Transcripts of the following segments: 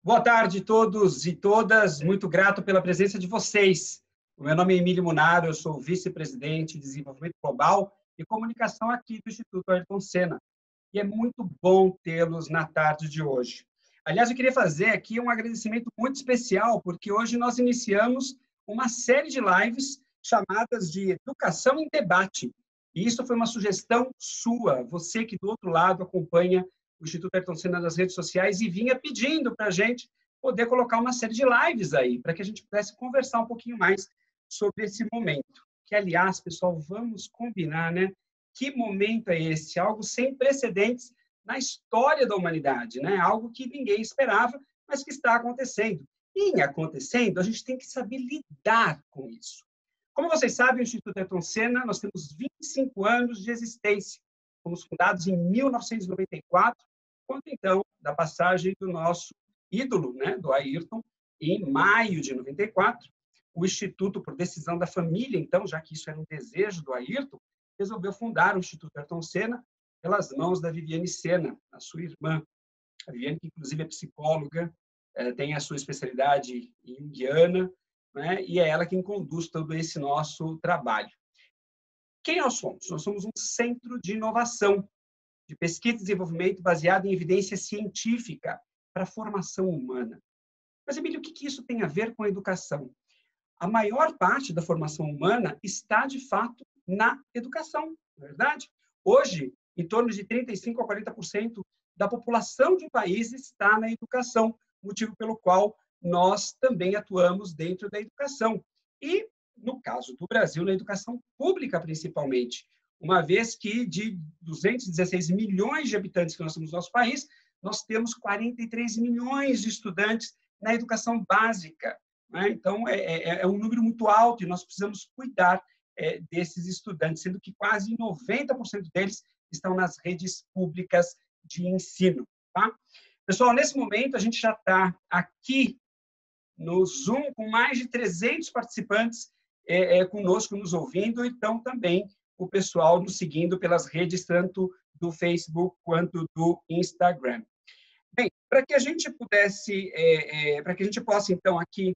Boa tarde a todos e todas. Muito grato pela presença de vocês. O meu nome é Emílio Munaro, eu sou vice-presidente de Desenvolvimento Global e Comunicação aqui do Instituto Ayrton Senna. E é muito bom tê-los na tarde de hoje. Aliás, eu queria fazer aqui um agradecimento muito especial, porque hoje nós iniciamos uma série de lives chamadas de Educação em Debate. E isso foi uma sugestão sua, você que do outro lado acompanha o Instituto Ayrton Senna nas redes sociais e vinha pedindo para a gente poder colocar uma série de lives aí, para que a gente pudesse conversar um pouquinho mais sobre esse momento. Que, aliás, pessoal, vamos combinar, né? Que momento é esse? Algo sem precedentes na história da humanidade, né? Algo que ninguém esperava, mas que está acontecendo. E, em acontecendo, a gente tem que saber lidar com isso. Como vocês sabem, o Instituto Ayrton Senna, nós temos 25 anos de existência. Fomos fundados em 1994, quando, então, da passagem do nosso ídolo, né, do Ayrton, em maio de 94. O Instituto, por decisão da família, então, já que isso era um desejo do Ayrton, resolveu fundar o Instituto Ayrton Senna pelas mãos da Viviane Senna, a sua irmã. A Viviane, que inclusive é psicóloga, tem a sua especialidade em junguiana, né, e é ela quem conduz todo esse nosso trabalho. Quem nós somos? Nós somos um centro de inovação, de pesquisa e desenvolvimento baseado em evidência científica para a formação humana. Mas, Emílio, o que isso tem a ver com a educação? A maior parte da formação humana está, de fato, na educação, não é verdade? Hoje, em torno de 35% a 40% da população de um país está na educação, motivo pelo qual nós também atuamos dentro da educação. E, no caso do Brasil, na educação pública, principalmente, uma vez que de 216 milhões de habitantes que nós temos no nosso país, nós temos 43 milhões de estudantes na educação básica. Né? Então, é um número muito alto e nós precisamos cuidar desses estudantes, sendo que quase 90% deles estão nas redes públicas de ensino. Tá? Pessoal, nesse momento, a gente já está aqui no Zoom com mais de 300 participantes conosco, nos ouvindo, então também o pessoal nos seguindo pelas redes, tanto do Facebook quanto do Instagram. Bem, para que a gente pudesse, para que a gente possa, então, aqui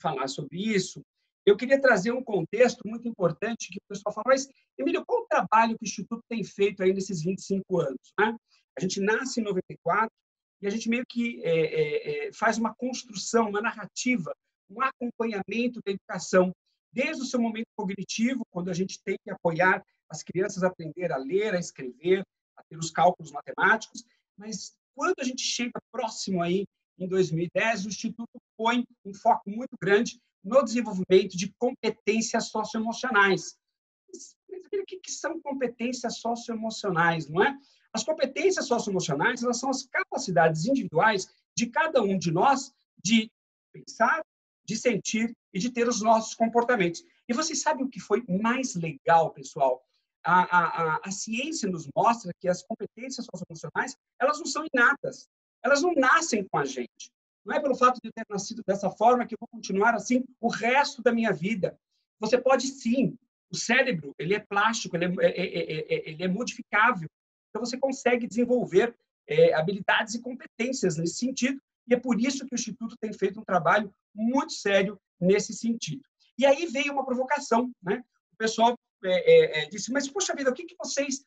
falar sobre isso, eu queria trazer um contexto muito importante que o pessoal fala, mas, Emílio, qual o trabalho que o Instituto tem feito aí nesses 25 anos? Né? A gente nasce em 94 e a gente meio que faz uma construção, uma narrativa, um acompanhamento da educação, desde o seu momento cognitivo, quando a gente tem que apoiar as crianças a aprender a ler, a escrever, a ter os cálculos matemáticos, mas quando a gente chega próximo aí, em 2010, o Instituto põe um foco muito grande no desenvolvimento de competências socioemocionais. Mas o que são competências socioemocionais, não é? As competências socioemocionais, elas são as capacidades individuais de cada um de nós de pensar, de sentir e de ter os nossos comportamentos. E vocês sabem o que foi mais legal, pessoal? A ciência nos mostra que as competências socioemocionais, elas não são inatas, elas não nascem com a gente. Não é pelo fato de eu ter nascido dessa forma que eu vou continuar assim o resto da minha vida. Você pode sim. O cérebro, ele é plástico, ele é modificável. Então, você consegue desenvolver habilidades e competências nesse sentido, e é por isso que o Instituto tem feito um trabalho muito sério nesse sentido. E aí veio uma provocação, né? O pessoal disse, mas, poxa vida, o que vocês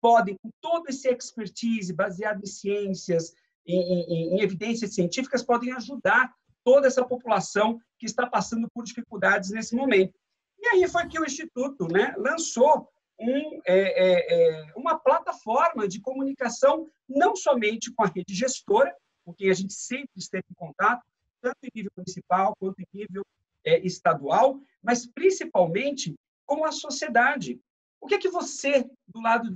podem, com todo esse expertise baseado em ciências, em evidências científicas, podem ajudar toda essa população que está passando por dificuldades nesse momento? E aí foi que o Instituto, né, lançou uma plataforma de comunicação, não somente com a rede gestora, com quem a gente sempre esteve em contato, tanto em nível municipal quanto em nível estadual, mas principalmente com a sociedade. O que é que você, do lado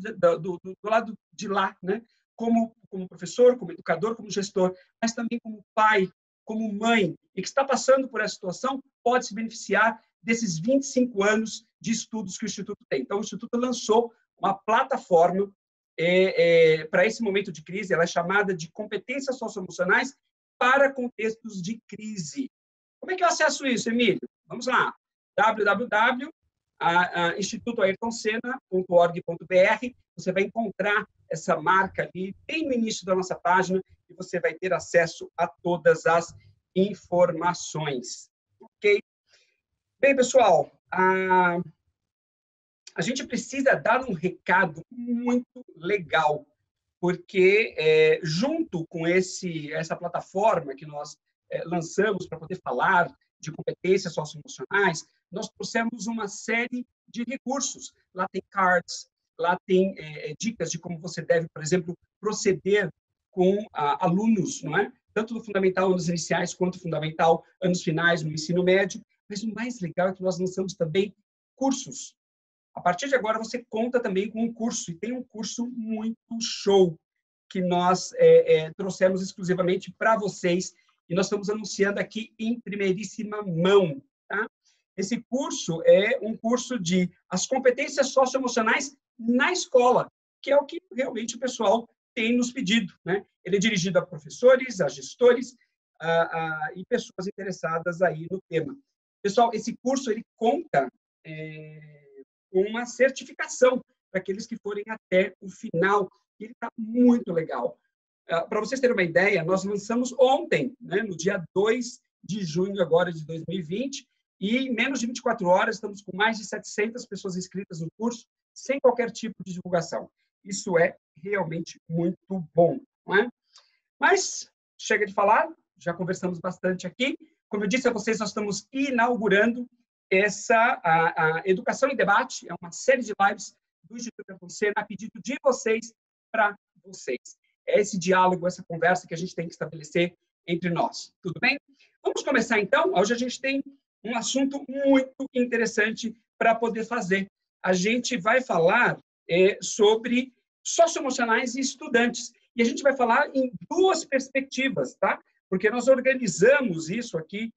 de lá, né, como professor, como educador, como gestor, mas também como pai, como mãe, e que está passando por essa situação, pode se beneficiar desses 25 anos de estudos que o Instituto tem. Então, o Instituto lançou uma plataforma para esse momento de crise, ela é chamada de competências socioemocionais para contextos de crise. Como é que eu acesso isso, Emílio? Vamos lá, www.institutoayrtonsenna.org.br, você vai encontrar essa marca ali, bem no início da nossa página, e você vai ter acesso a todas as informações. Ok? Bem, pessoal, a gente precisa dar um recado muito legal, porque junto com essa plataforma que nós lançamos para poder falar de competências socioemocionais, nós trouxemos uma série de recursos. Lá tem cards, lá tem dicas de como você deve, por exemplo, proceder com alunos, não é? Tanto do fundamental, anos iniciais, quanto fundamental, anos finais, no ensino médio. Mas o mais legal é que nós lançamos também cursos. A partir de agora, você conta também com um curso, e tem um curso muito show que nós trouxemos exclusivamente para vocês, e nós estamos anunciando aqui em primeiríssima mão. Tá? Esse curso é um curso de as competências socioemocionais na escola, que é o que realmente o pessoal tem nos pedido. Né? Ele é dirigido a professores, a gestores e pessoas interessadas aí no tema. Pessoal, esse curso ele conta com uma certificação para aqueles que forem até o final. E ele está muito legal. Para vocês terem uma ideia, nós lançamos ontem, né, no dia 2 de junho agora de 2020, e em menos de 24 horas estamos com mais de 700 pessoas inscritas no curso, sem qualquer tipo de divulgação. Isso é realmente muito bom. Não é? Mas, chega de falar, já conversamos bastante aqui. Como eu disse a vocês, nós estamos inaugurando a Educação em Debate, é uma série de lives do Instituto Ayrton Senna, a pedido de vocês para vocês. É esse diálogo, essa conversa que a gente tem que estabelecer entre nós. Tudo bem? Vamos começar, então? Hoje a gente tem um assunto muito interessante para poder fazer. A gente vai falar sobre socioemocionais e estudantes. E a gente vai falar em duas perspectivas, tá? Porque nós organizamos isso aqui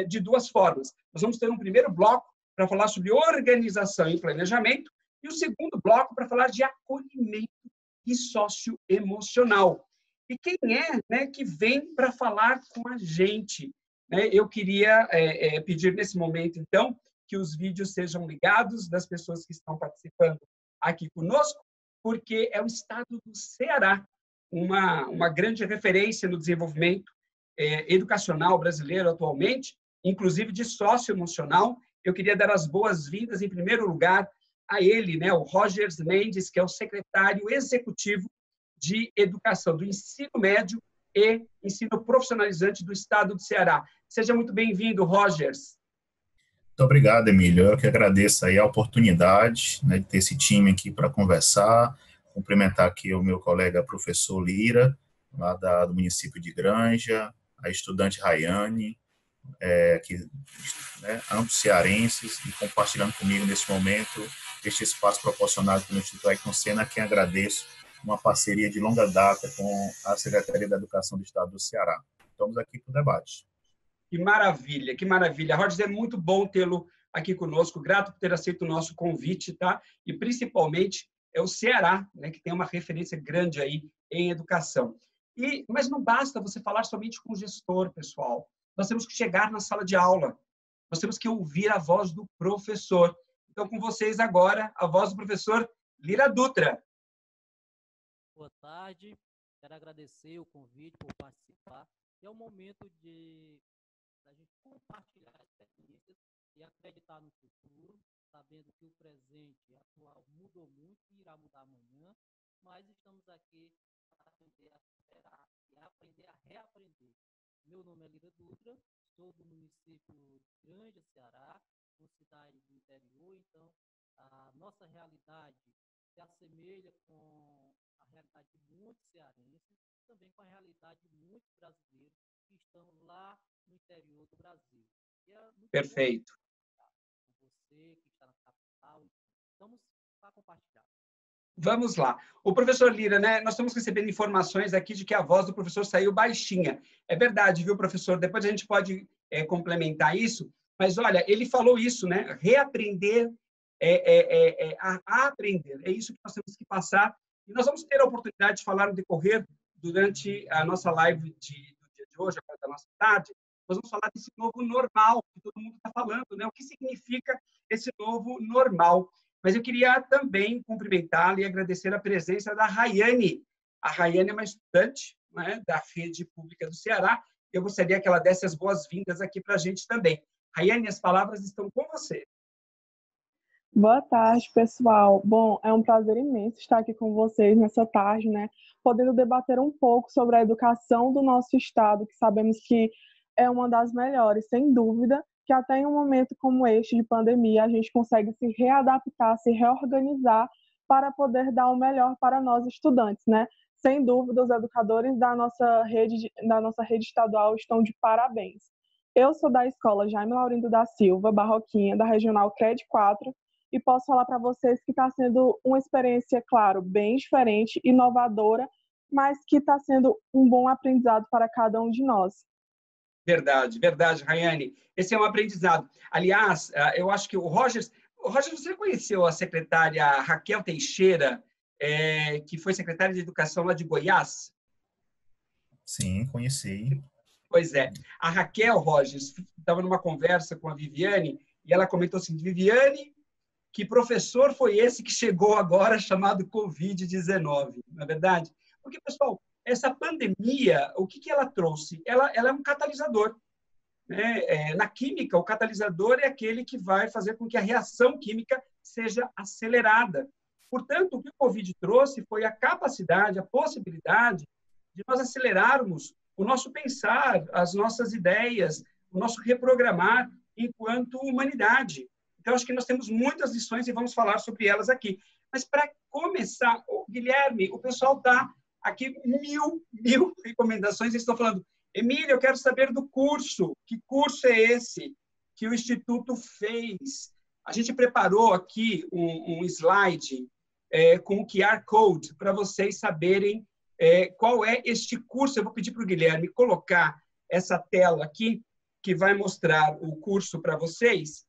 de duas formas. Nós vamos ter um primeiro bloco para falar sobre organização e planejamento, e o segundo bloco para falar de acolhimento e socioemocional. E quem é, né, que vem para falar com a gente? Né? Eu queria pedir nesse momento, então, que os vídeos sejam ligados das pessoas que estão participando aqui conosco, porque é o estado do Ceará, uma grande referência no desenvolvimento educacional brasileiro atualmente, inclusive de socioemocional. Eu queria dar as boas-vindas, em primeiro lugar, a ele, né, o Rogers Mendes, que é o secretário executivo de Educação do Ensino Médio e Ensino Profissionalizante do Estado do Ceará. Seja muito bem-vindo, Rogers. Muito obrigado, Emílio. Eu que agradeço aí a oportunidade, né, de ter esse time aqui para conversar, cumprimentar aqui o meu colega professor Lira, lá do município de Granja, a estudante Rayane, que, né, ambos cearenses, e compartilhando comigo nesse momento este espaço proporcionado pelo Instituto Ayrton Senna, a quem agradeço uma parceria de longa data com a Secretaria da Educação do Estado do Ceará. Estamos aqui para o debate. Que maravilha, que maravilha. Rogers, é muito bom tê-lo aqui conosco, grato por ter aceito o nosso convite, tá? E principalmente é o Ceará, né, que tem uma referência grande aí em educação. Mas não basta você falar somente com o gestor, pessoal. Nós temos que chegar na sala de aula. Nós temos que ouvir a voz do professor. Então, com vocês agora, a voz do professor Lira Dutra. Boa tarde. Quero agradecer o convite por participar. É o momento da gente compartilhar experiências e acreditar no futuro, sabendo que o presente atual mudou muito e irá mudar amanhã, mas estamos aqui para aprender a superar e aprender a reaprender. Meu nome é Lira Dutra, sou do município de Granja, Ceará, uma cidade do interior, então a nossa realidade se assemelha com a realidade de muitos cearenses, também com a realidade de muitos brasileiros que estão lá no interior do Brasil. Perfeito. Com você que está na capital, estamos para compartilhar. Vamos lá. O professor Lira, né? Nós estamos recebendo informações aqui de que a voz do professor saiu baixinha. É verdade, viu, professor? Depois a gente pode complementar isso. Mas, olha, ele falou isso, né? Reaprender a aprender. É isso que nós temos que passar. E nós vamos ter a oportunidade de falar no decorrer, durante a nossa live do dia de hoje, agora da nossa tarde, nós vamos falar desse novo normal que todo mundo está falando, né? O que significa esse novo normal? Mas eu queria também cumprimentá-la e agradecer a presença da Rayane. A Rayane é uma estudante, né, da rede pública do Ceará. Eu gostaria que ela desse as boas-vindas aqui para a gente também. Raiane, as palavras estão com você. Boa tarde, pessoal. Bom, é um prazer imenso estar aqui com vocês nessa tarde, né? Podendo debater um pouco sobre a educação do nosso estado, que sabemos que é uma das melhores, sem dúvida, que até em um momento como este de pandemia, a gente consegue se readaptar, se reorganizar para poder dar o melhor para nós estudantes, né? Sem dúvida, os educadores da nossa rede estadual estão de parabéns. Eu sou da escola Jaime Laurindo da Silva, Barroquinha, da Regional CRED 4, e posso falar para vocês que está sendo uma experiência, claro, bem diferente, inovadora, mas que está sendo um bom aprendizado para cada um de nós. Verdade, verdade, Raiane. Esse é um aprendizado. Aliás, eu acho que o Rogers, você conheceu a secretária Raquel Teixeira, que foi secretária de Educação lá de Goiás? Sim, conheci. Pois é. A Raquel, Rogers, estava numa conversa com a Viviane, e ela comentou assim, Viviane, que professor foi esse que chegou agora chamado Covid-19, não é verdade? Porque, pessoal, essa pandemia, o que ela trouxe? Ela é um catalisador. Né? Na química, o catalisador é aquele que vai fazer com que a reação química seja acelerada. Portanto, o que o Covid trouxe foi a capacidade, a possibilidade de nós acelerarmos o nosso pensar, as nossas ideias, o nosso reprogramar enquanto humanidade. Então, acho que nós temos muitas lições e vamos falar sobre elas aqui. Mas, para começar, Guilherme, o pessoal está aqui, mil recomendações. Eles estão falando, Emília, eu quero saber do curso. Que curso é esse que o Instituto fez? A gente preparou aqui um slide com o QR Code para vocês saberem qual é este curso. Eu vou pedir para o Guilherme colocar essa tela aqui, que vai mostrar o curso para vocês.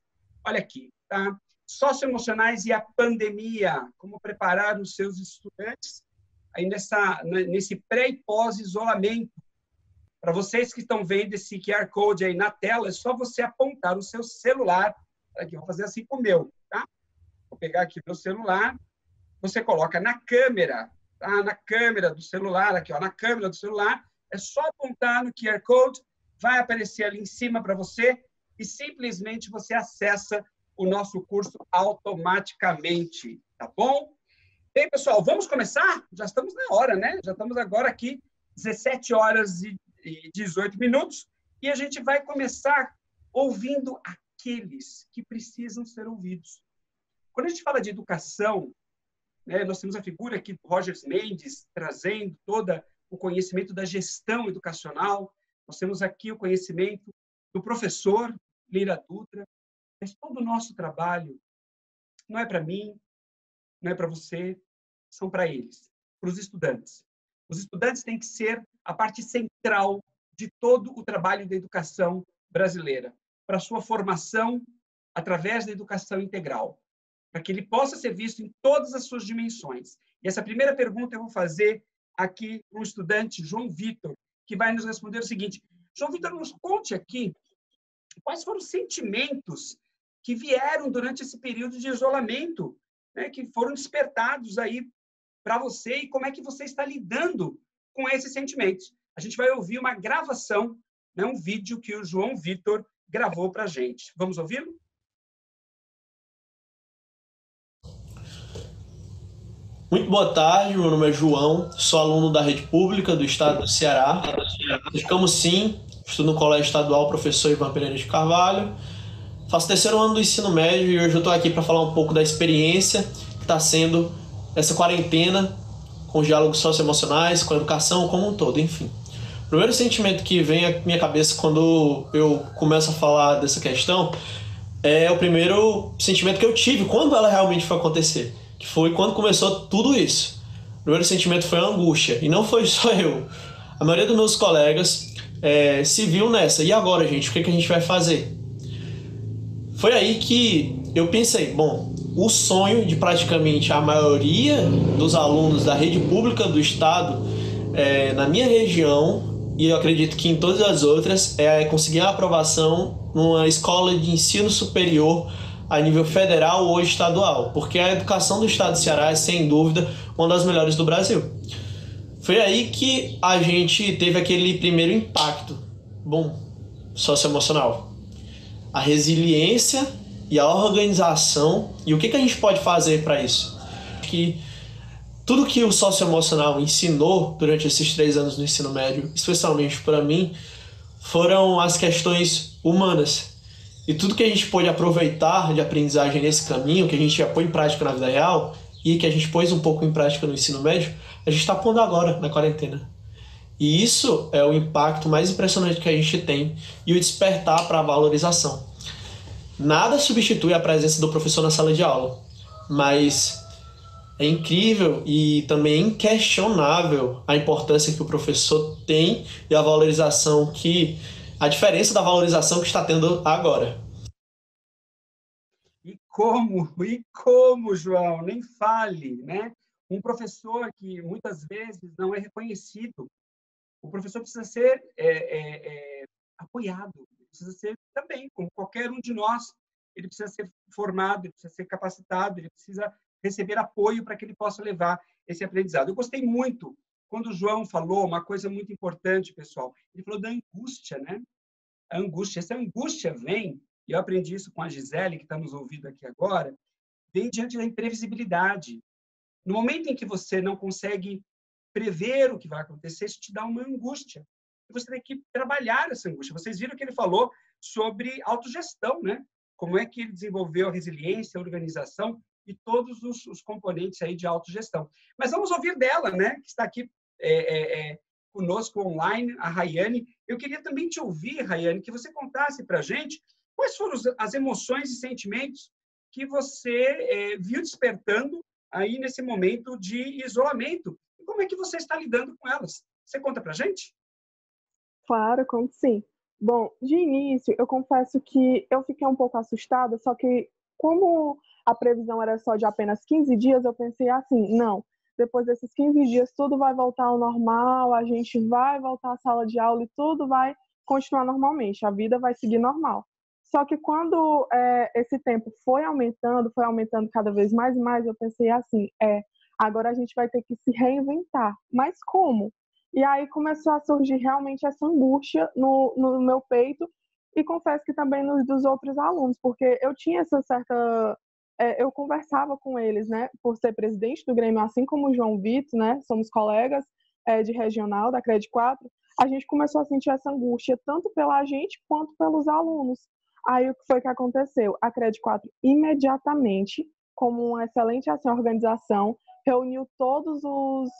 Olha aqui, tá? Socioemocionais e a pandemia, como preparar os seus estudantes aí nesse pré e pós-isolamento. Para vocês que estão vendo esse QR Code aí na tela, é só você apontar o seu celular. Aqui, vou fazer assim com o meu, tá? Vou pegar aqui o meu celular, você coloca na câmera, tá? Na câmera do celular, aqui, ó, na câmera do celular, é só apontar no QR Code, vai aparecer ali em cima para você, e simplesmente você acessa o nosso curso automaticamente, tá bom? Bem, pessoal, vamos começar? Já estamos na hora, né? Já estamos agora aqui, 17 horas e 18 minutos, e a gente vai começar ouvindo aqueles que precisam ser ouvidos. Quando a gente fala de educação, né, nós temos a figura aqui do Rogers Mendes, trazendo todo o conhecimento da gestão educacional, nós temos aqui o conhecimento do professor Lira Dutra, mas todo o nosso trabalho não é para mim, não é para você, são para eles, para os estudantes. Os estudantes têm que ser a parte central de todo o trabalho da educação brasileira, para a sua formação através da educação integral, para que ele possa ser visto em todas as suas dimensões. E essa primeira pergunta eu vou fazer aqui para o estudante João Vitor, que vai nos responder o seguinte. João Vitor, nos conte aqui quais foram os sentimentos que vieram durante esse período de isolamento, né, que foram despertados aí para você e como é que você está lidando com esses sentimentos. A gente vai ouvir uma gravação, né, um vídeo que o João Vitor gravou para a gente. Vamos ouvi-lo? Muito boa tarde, meu nome é João, sou aluno da rede pública do estado do Ceará. De Camocim, estudo no Colégio Estadual Professor Ivan Pereira de Carvalho. Faço o terceiro ano do ensino médio e hoje eu estou aqui para falar um pouco da experiência que está sendo essa quarentena com os diálogos socioemocionais, com a educação como um todo, enfim. O primeiro sentimento que vem à minha cabeça quando eu começo a falar dessa questão é o primeiro sentimento que eu tive quando ela realmente foi acontecer, que foi quando começou tudo isso. O primeiro sentimento foi a angústia, e não foi só eu. A maioria dos meus colegas se viu nessa. E agora, gente, o que a gente vai fazer? Foi aí que eu pensei, bom, o sonho de praticamente a maioria dos alunos da rede pública do estado, na minha região, e eu acredito que em todas as outras, é conseguir a aprovação numa escola de ensino superior a nível federal ou estadual, porque a educação do estado do Ceará é, sem dúvida, uma das melhores do Brasil. Foi aí que a gente teve aquele primeiro impacto, bom, socioemocional. A resiliência e a organização. E o que a gente pode fazer para isso? Que tudo que o socioemocional ensinou durante esses 3 anos no ensino médio, especialmente para mim, foram as questões humanas. E tudo que a gente pôde aproveitar de aprendizagem nesse caminho, que a gente já põe em prática na vida real, e que a gente pôs um pouco em prática no ensino médio, a gente está pondo agora, na quarentena. E isso é o impacto mais impressionante que a gente tem e o despertar para a valorização. Nada substitui a presença do professor na sala de aula, mas é incrível e também inquestionável a importância que o professor tem e a valorização a diferença da valorização que está tendo agora. E como, João, nem fale, né? Um professor que muitas vezes não é reconhecido. O professor precisa ser apoiado, precisa ser também, como qualquer um de nós, ele precisa ser formado, ele precisa ser capacitado, ele precisa receber apoio para que ele possa levar esse aprendizado. Eu gostei muito quando o João falou uma coisa muito importante, pessoal. Ele falou da angústia, né? A angústia, essa angústia vem, e eu aprendi isso com a Gisele, que está nos ouvindo aqui agora, vem diante da imprevisibilidade. No momento em que você não consegue prever o que vai acontecer, isso te dá uma angústia. E você tem que trabalhar essa angústia. Vocês viram que ele falou sobre autogestão, né? Como é que ele desenvolveu a resiliência, a organização e todos os componentes aí de autogestão. Mas vamos ouvir dela, né? Que está aqui conosco online, a Rayane. Eu queria também te ouvir, Rayane, que você contasse para a gente quais foram as emoções e sentimentos que você viu despertando aí nesse momento de isolamento. E como é que você está lidando com elas? Você conta para a gente? Claro, conto sim. Bom, de início, eu confesso que eu fiquei um pouco assustada, só que como a previsão era só de apenas 15 dias, eu pensei assim, não, depois desses 15 dias tudo vai voltar ao normal, a gente vai voltar à sala de aula e tudo vai continuar normalmente, a vida vai seguir normal. Só que quando esse tempo foi aumentando cada vez mais e mais, eu pensei assim, agora a gente vai ter que se reinventar. Mas como? E aí começou a surgir realmente essa angústia no meu peito e confesso que também dos outros alunos, porque eu tinha essa certa... eu conversava com eles, né, por ser presidente do Grêmio, assim como o João Vitor, né, somos colegas de regional da Cred 4, a gente começou a sentir essa angústia tanto pela gente quanto pelos alunos. Aí o que foi que aconteceu? A Cred 4 imediatamente, como uma excelente organização, reuniu todos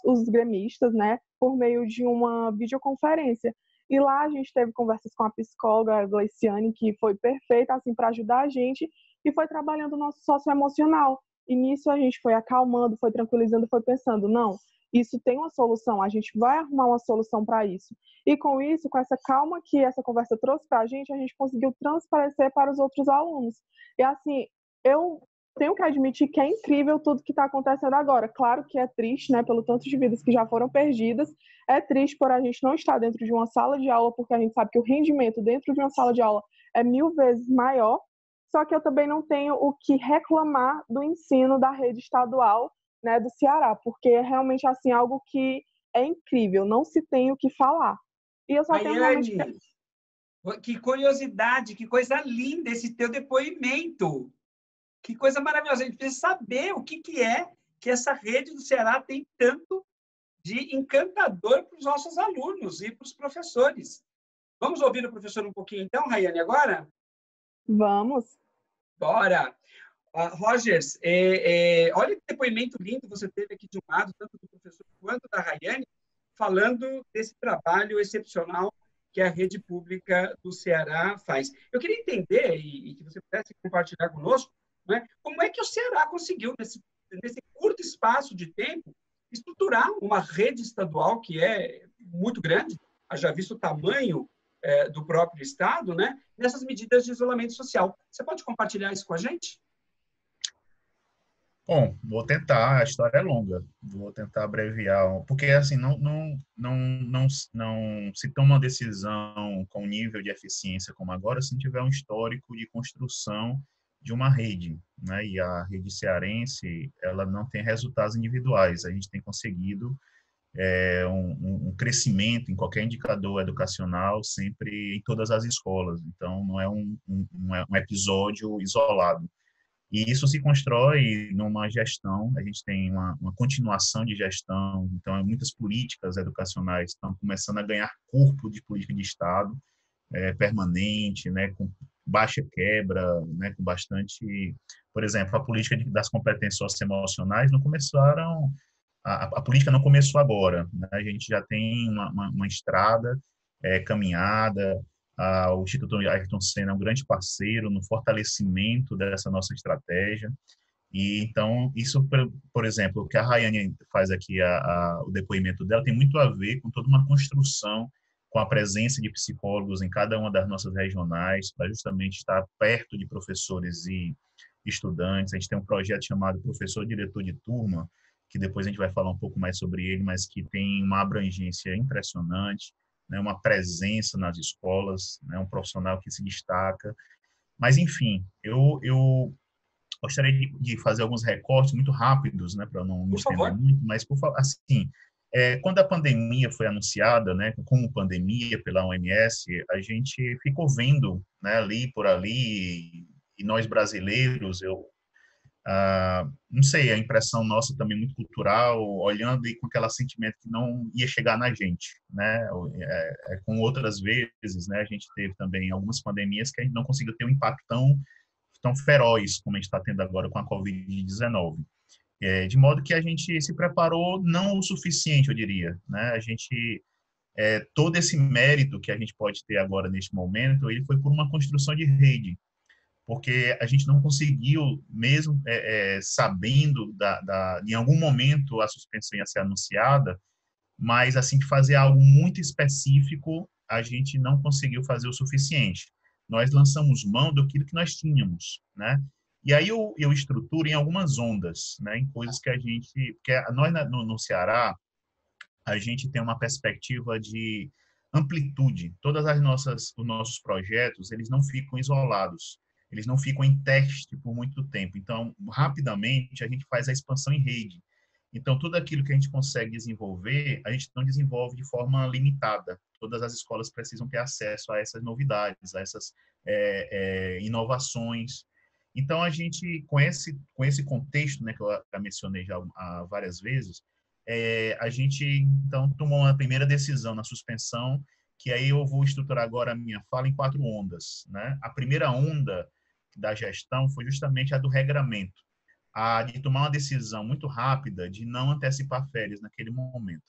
os gremistas, né, por meio de uma videoconferência. E lá a gente teve conversas com a psicóloga a Gleiciane, que foi perfeita assim para ajudar a gente e foi trabalhando o nosso socioemocional. E nisso a gente foi acalmando, foi tranquilizando, foi pensando, não, isso tem uma solução, a gente vai arrumar uma solução para isso. E com isso, com essa calma que essa conversa trouxe para a gente conseguiu transparecer para os outros alunos. E assim, eu tenho que admitir que é incrível tudo que está acontecendo agora. Claro que é triste, né, pelo tanto de vidas que já foram perdidas. É triste por a gente não estar dentro de uma sala de aula, porque a gente sabe que o rendimento dentro de uma sala de aula é 1000 vezes maior. Só que eu também não tenho o que reclamar do ensino da rede estadual, né, do Ceará, porque é realmente assim algo que é incrível, não se tem o que falar. E eu só tenho realmente... Que curiosidade, que coisa linda esse teu depoimento. Que coisa maravilhosa. A gente precisa saber o que é que essa rede do Ceará tem tanto de encantador para os nossos alunos e para os professores. Vamos ouvir o professor um pouquinho, então, Rayane, agora? Vamos. Bora! Rogers, olha que depoimento lindo você teve aqui de um lado, tanto do professor quanto da Rayane, falando desse trabalho excepcional que a rede pública do Ceará faz. Eu queria entender, e que você pudesse compartilhar conosco, né, como é que o Ceará conseguiu, nesse curto espaço de tempo, estruturar uma rede estadual que é muito grande, haja visto o tamanho do próprio Estado, né, nessas medidas de isolamento social. Você pode compartilhar isso com a gente? Bom, vou tentar, a história é longa, vou tentar abreviar, porque assim, não se toma uma decisão com nível de eficiência como agora, se não tiver um histórico de construção de uma rede, né? E a rede cearense, ela não tem resultados individuais, a gente tem conseguido um crescimento em qualquer indicador educacional, sempre em todas as escolas. Então, não é um episódio isolado. E isso se constrói numa gestão, a gente tem uma continuação de gestão, então muitas políticas educacionais estão começando a ganhar corpo de política de Estado, permanente, né, com baixa quebra, né, com bastante... Por exemplo, a política das competências socioemocionais não começaram... A política não começou agora, né? A gente já tem uma estrada caminhada. O Instituto Ayrton Senna é um grande parceiro no fortalecimento dessa nossa estratégia. E então, isso, por exemplo, o que a Rayane faz aqui, o depoimento dela, tem muito a ver com toda uma construção, com a presença de psicólogos em cada uma das nossas regionais, para justamente estar perto de professores e estudantes. A gente tem um projeto chamado Professor Diretor de Turma, que depois a gente vai falar um pouco mais sobre ele, mas que tem uma abrangência impressionante, né, uma presença nas escolas, né, um profissional que se destaca. Mas, enfim, eu gostaria de fazer alguns recortes muito rápidos, né, para não me estender muito, mas, assim, quando a pandemia foi anunciada, né, como pandemia pela OMS, a gente ficou vendo, né, ali por ali, e nós brasileiros, não sei, a impressão nossa também muito cultural, olhando e com aquele sentimento que não ia chegar na gente, né? Com outras vezes, né? A gente teve também algumas pandemias que a gente não conseguiu ter um impacto tão feroz como a gente está tendo agora com a Covid-19. De modo que a gente se preparou não o suficiente, eu diria, né? A gente todo esse mérito que a gente pode ter agora neste momento, ele foi por uma construção de rede, porque a gente não conseguiu, mesmo sabendo em algum momento a suspensão ia ser anunciada, mas assim, fazer algo muito específico, a gente não conseguiu fazer o suficiente. Nós lançamos mão daquilo que nós tínhamos, né? E aí eu estruturo em algumas ondas, né? Em coisas que a gente... Porque nós, no Ceará, a gente tem uma perspectiva de amplitude. Os nossos projetos, eles não ficam isolados, eles não ficam em teste por muito tempo. Então, rapidamente, a gente faz a expansão em rede. Então, tudo aquilo que a gente consegue desenvolver, a gente não desenvolve de forma limitada. Todas as escolas precisam ter acesso a essas novidades, a essas inovações. Então, a gente, com esse contexto, né, que eu mencionei já várias vezes, a gente, então, tomou uma primeira decisão na suspensão, que aí eu vou estruturar agora a minha fala em 4 ondas, né? A primeira onda da gestão foi justamente a do regramento, a de tomar uma decisão muito rápida de não antecipar férias naquele momento.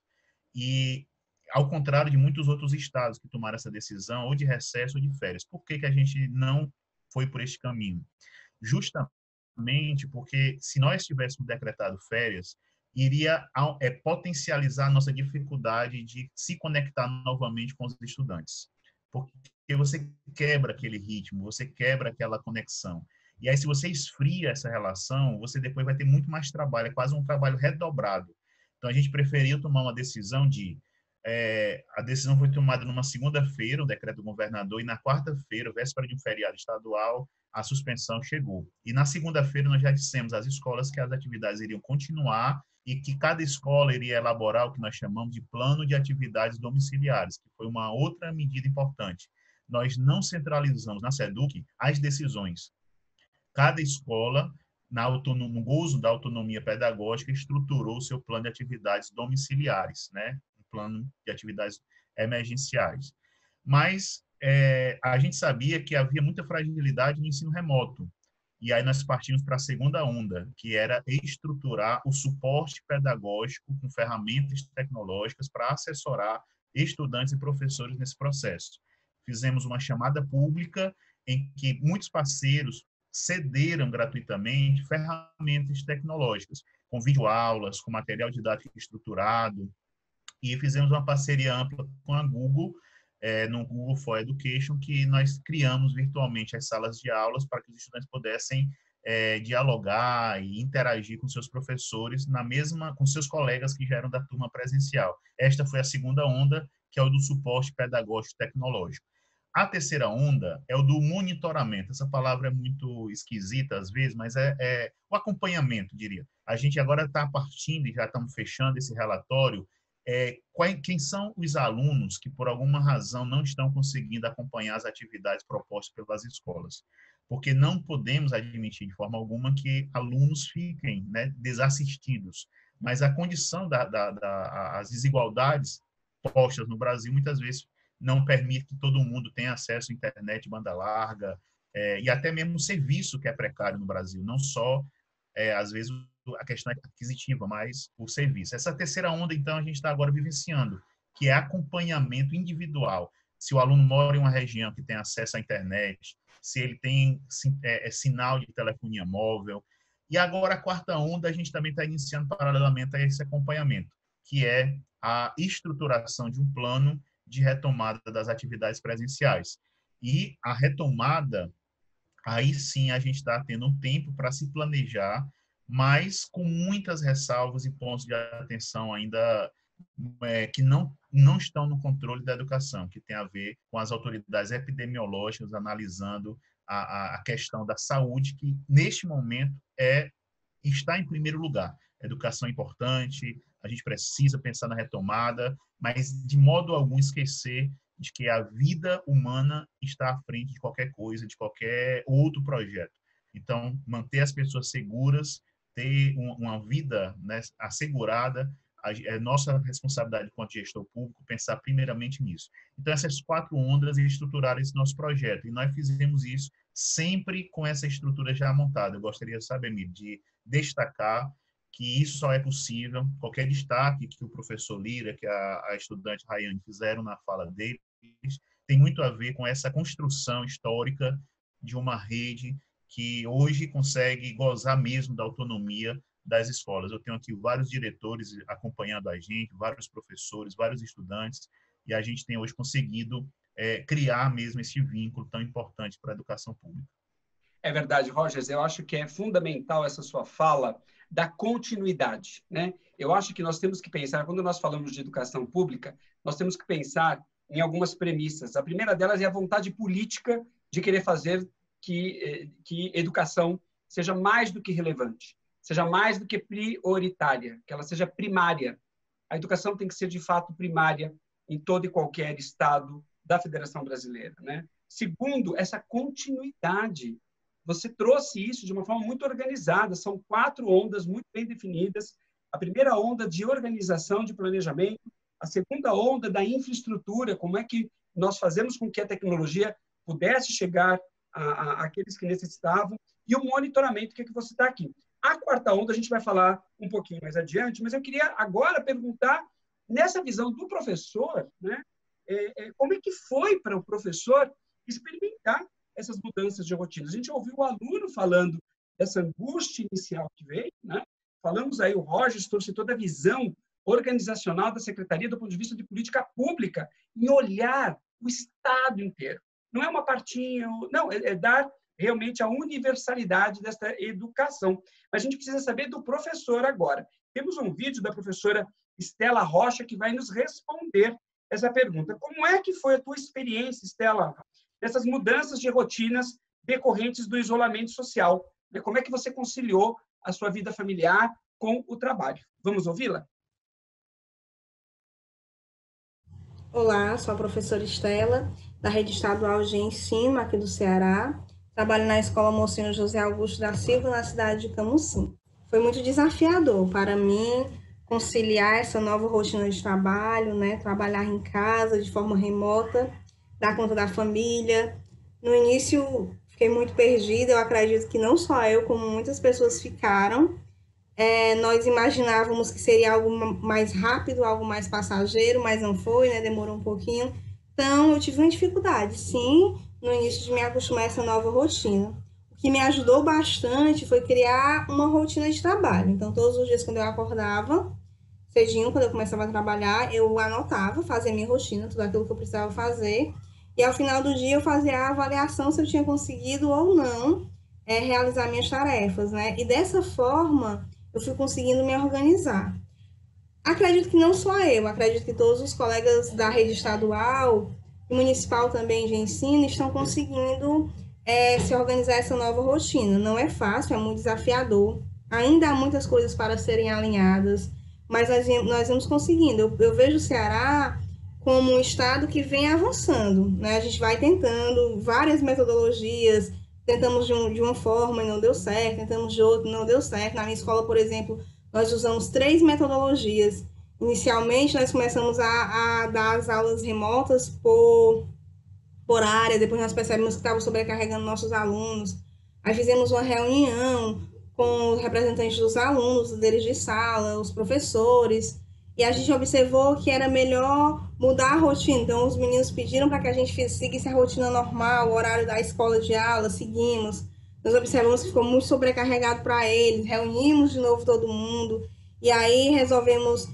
E, ao contrário de muitos outros estados que tomaram essa decisão, ou de recesso ou de férias. Por que a gente não foi por este caminho? Justamente porque, se nós tivéssemos decretado férias, iria potencializar a nossa dificuldade de se conectar novamente com os estudantes. Porque você quebra aquele ritmo, você quebra aquela conexão. E aí, se você esfria essa relação, você depois vai ter muito mais trabalho, é quase um trabalho redobrado. Então, a gente preferiu tomar uma decisão a decisão foi tomada numa segunda-feira, o decreto do governador, e na quarta-feira, véspera de um feriado estadual, a suspensão chegou. E na segunda-feira nós já dissemos às escolas que as atividades iriam continuar e que cada escola iria elaborar o que nós chamamos de plano de atividades domiciliares, que foi uma outra medida importante. Nós não centralizamos na SEDUC as decisões. Cada escola, no gozo da autonomia pedagógica, estruturou o seu plano de atividades domiciliares, né? Um plano de atividades emergenciais. Mas a gente sabia que havia muita fragilidade no ensino remoto. E aí nós partimos para a segunda onda, que era estruturar o suporte pedagógico com ferramentas tecnológicas para assessorar estudantes e professores nesse processo. Fizemos uma chamada pública em que muitos parceiros cederam gratuitamente ferramentas tecnológicas, com videoaulas, com material didático estruturado, e fizemos uma parceria ampla com a Google, no Google for Education, que nós criamos virtualmente as salas de aulas para que os estudantes pudessem dialogar e interagir com seus professores com seus colegas que já eram da turma presencial. Esta foi a segunda onda, que é o do suporte pedagógico tecnológico. A terceira onda é o do monitoramento. Essa palavra é muito esquisita às vezes, mas é o acompanhamento, diria. A gente agora está partindo e já estamos fechando esse relatório quem são os alunos que, por alguma razão, não estão conseguindo acompanhar as atividades propostas pelas escolas. Porque não podemos admitir de forma alguma que alunos fiquem, né, desassistidos. Mas a condição as desigualdades postas no Brasil, muitas vezes, não permite que todo mundo tenha acesso à internet, banda larga, e até mesmo o serviço que é precário no Brasil, não só, às vezes, a questão aquisitiva, mas o serviço. Essa terceira onda, então, a gente está agora vivenciando, que é acompanhamento individual. Se o aluno mora em uma região que tem acesso à internet, se ele tem sinal de telefonia móvel. E agora, a quarta onda, a gente também está iniciando paralelamente a esse acompanhamento, que é a estruturação de um plano de retomada das atividades presenciais. E a retomada, aí sim a gente está tendo um tempo para se planejar, mas com muitas ressalvas e pontos de atenção ainda que não estão no controle da educação, que tem a ver com as autoridades epidemiológicas analisando a questão da saúde, que neste momento está em primeiro lugar. A educação é importante, a gente precisa pensar na retomada, mas de modo algum esquecer de que a vida humana está à frente de qualquer coisa, de qualquer outro projeto. Então, manter as pessoas seguras, ter uma vida, né, assegurada, é nossa responsabilidade enquanto gestor público pensar primeiramente nisso. Então, essas 4 ondas estruturaram esse nosso projeto, e nós fizemos isso sempre com essa estrutura já montada. Eu gostaria, sabe, Emílio, de destacar que isso só é possível, qualquer destaque que o professor Lira, que a estudante Rayane fizeram na fala deles, tem muito a ver com essa construção histórica de uma rede que hoje consegue gozar mesmo da autonomia das escolas. Eu tenho aqui vários diretores acompanhando a gente, vários professores, vários estudantes, e a gente tem hoje conseguido criar mesmo esse vínculo tão importante para a educação pública. É verdade, Rogers, eu acho que é fundamental essa sua fala da continuidade, né? Eu acho que nós temos que pensar, quando nós falamos de educação pública, nós temos que pensar em algumas premissas. A primeira delas é a vontade política de querer fazer que educação seja mais do que relevante, seja mais do que prioritária, que ela seja primária. A educação tem que ser, de fato, primária em todo e qualquer estado da Federação Brasileira, né? Segundo, essa continuidade. Você trouxe isso de uma forma muito organizada, são 4 ondas muito bem definidas. A primeira onda de organização, de planejamento, a segunda onda da infraestrutura, como é que nós fazemos com que a tecnologia pudesse chegar àqueles que necessitavam, e o monitoramento, que é que você está aqui. A quarta onda a gente vai falar um pouquinho mais adiante, mas eu queria agora perguntar, nessa visão do professor, né, como é que foi para o professor experimentar essas mudanças de rotina? A gente ouviu o aluno falando dessa angústia inicial que veio, né? Falamos aí, o Rogers trouxe toda a visão organizacional da Secretaria do ponto de vista de política pública, em olhar o Estado inteiro. Não é uma partinha, não, é dar realmente a universalidade dessa educação. Mas a gente precisa saber do professor agora. Temos um vídeo da professora Estela Rocha que vai nos responder essa pergunta. Como é que foi a tua experiência, Estela, nessas mudanças de rotinas decorrentes do isolamento social? Como é que você conciliou a sua vida familiar com o trabalho? Vamos ouvi-la? Olá, sou a professora Estela, da Rede Estadual de Ensino aqui do Ceará. Trabalho na Escola Mocinho José Augusto da Silva, na cidade de Camusim. Foi muito desafiador para mim conciliar essa nova rotina de trabalho, né? Trabalhar em casa de forma remota, dar conta da família. No início, fiquei muito perdida. Eu acredito que não só eu, como muitas pessoas ficaram. Nós imaginávamos que seria algo mais rápido, algo mais passageiro, mas não foi, né? Demorou um pouquinho. Então, eu tive uma dificuldade, sim, no início de me acostumar a essa nova rotina. O que me ajudou bastante foi criar uma rotina de trabalho. Então, todos os dias, quando eu acordava, cedinho, quando eu começava a trabalhar, eu anotava, fazia minha rotina, tudo aquilo que eu precisava fazer. E, ao final do dia, eu fazia a avaliação se eu tinha conseguido ou não realizar minhas tarefas, né? E, dessa forma, eu fui conseguindo me organizar. Acredito que não só eu, acredito que todos os colegas da rede estadual e municipal também de ensino estão conseguindo se organizar essa nova rotina. Não é fácil, é muito desafiador. Ainda há muitas coisas para serem alinhadas, mas nós vamos conseguindo. Eu vejo o Ceará como um estado que vem avançando, né? A gente vai tentando várias metodologias, tentamos de uma forma e não deu certo, tentamos de outra e não deu certo. Na minha escola, por exemplo, nós usamos 3 metodologias. Inicialmente, nós começamos a dar as aulas remotas por área, depois nós percebemos que estava sobrecarregando nossos alunos. Aí fizemos uma reunião com os representantes dos alunos, os líderes de sala, os professores, e a gente observou que era melhor mudar a rotina. Então, os meninos pediram para que a gente seguisse a rotina normal, o horário da escola de aula, seguimos. Nós observamos que ficou muito sobrecarregado para eles, reunimos de novo todo mundo, e aí resolvemos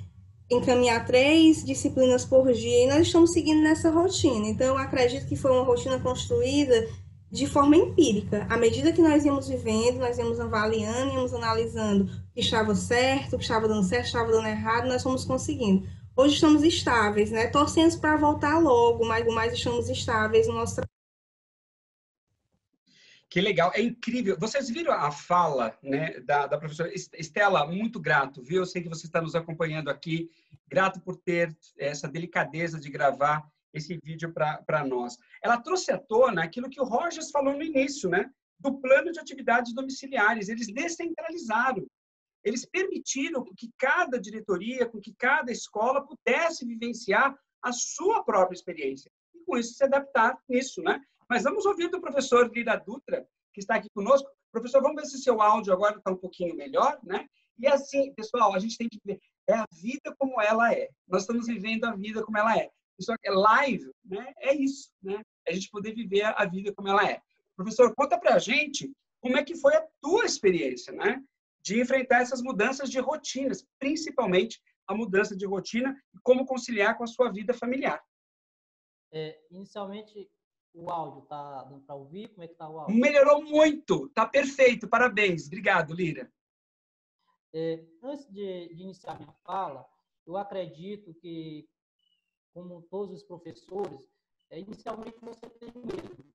encaminhar 3 disciplinas por dia, e nós estamos seguindo nessa rotina. Então, eu acredito que foi uma rotina construída de forma empírica. À medida que nós íamos vivendo, nós íamos avaliando, íamos analisando o que estava certo, o que estava dando certo, o que estava dando errado, nós fomos conseguindo. Hoje estamos estáveis, né? Torcemos para voltar logo, mas estamos estáveis no nosso trabalho. Que legal, é incrível. Vocês viram a fala, né, da professora Estela? Muito grato, viu? Eu sei que você está nos acompanhando aqui. Grato por ter essa delicadeza de gravar esse vídeo para nós. Ela trouxe à tona aquilo que o Rogers falou no início, né? Do plano de atividades domiciliares. Eles descentralizaram. Eles permitiram que cada diretoria, com que cada escola pudesse vivenciar a sua própria experiência. E com isso se adaptar nisso, né? Mas vamos ouvir do professor Lira Dutra, que está aqui conosco. Professor, vamos ver se seu áudio agora está um pouquinho melhor, né? E assim, pessoal, a gente tem que ver, é a vida como ela é. Nós estamos vivendo a vida como ela é. Isso é live, né? É isso, né? A gente poder viver a vida como ela é. Professor, conta pra gente como é que foi a tua experiência, né? De enfrentar essas mudanças de rotinas, principalmente a mudança de rotina e como conciliar com a sua vida familiar. Inicialmente, o áudio tá dando para ouvir? Como é que tá o áudio? Melhorou muito, tá perfeito, parabéns. Obrigado, Lira. Antes de iniciar minha fala, eu acredito que, como todos os professores, inicialmente você tem medo,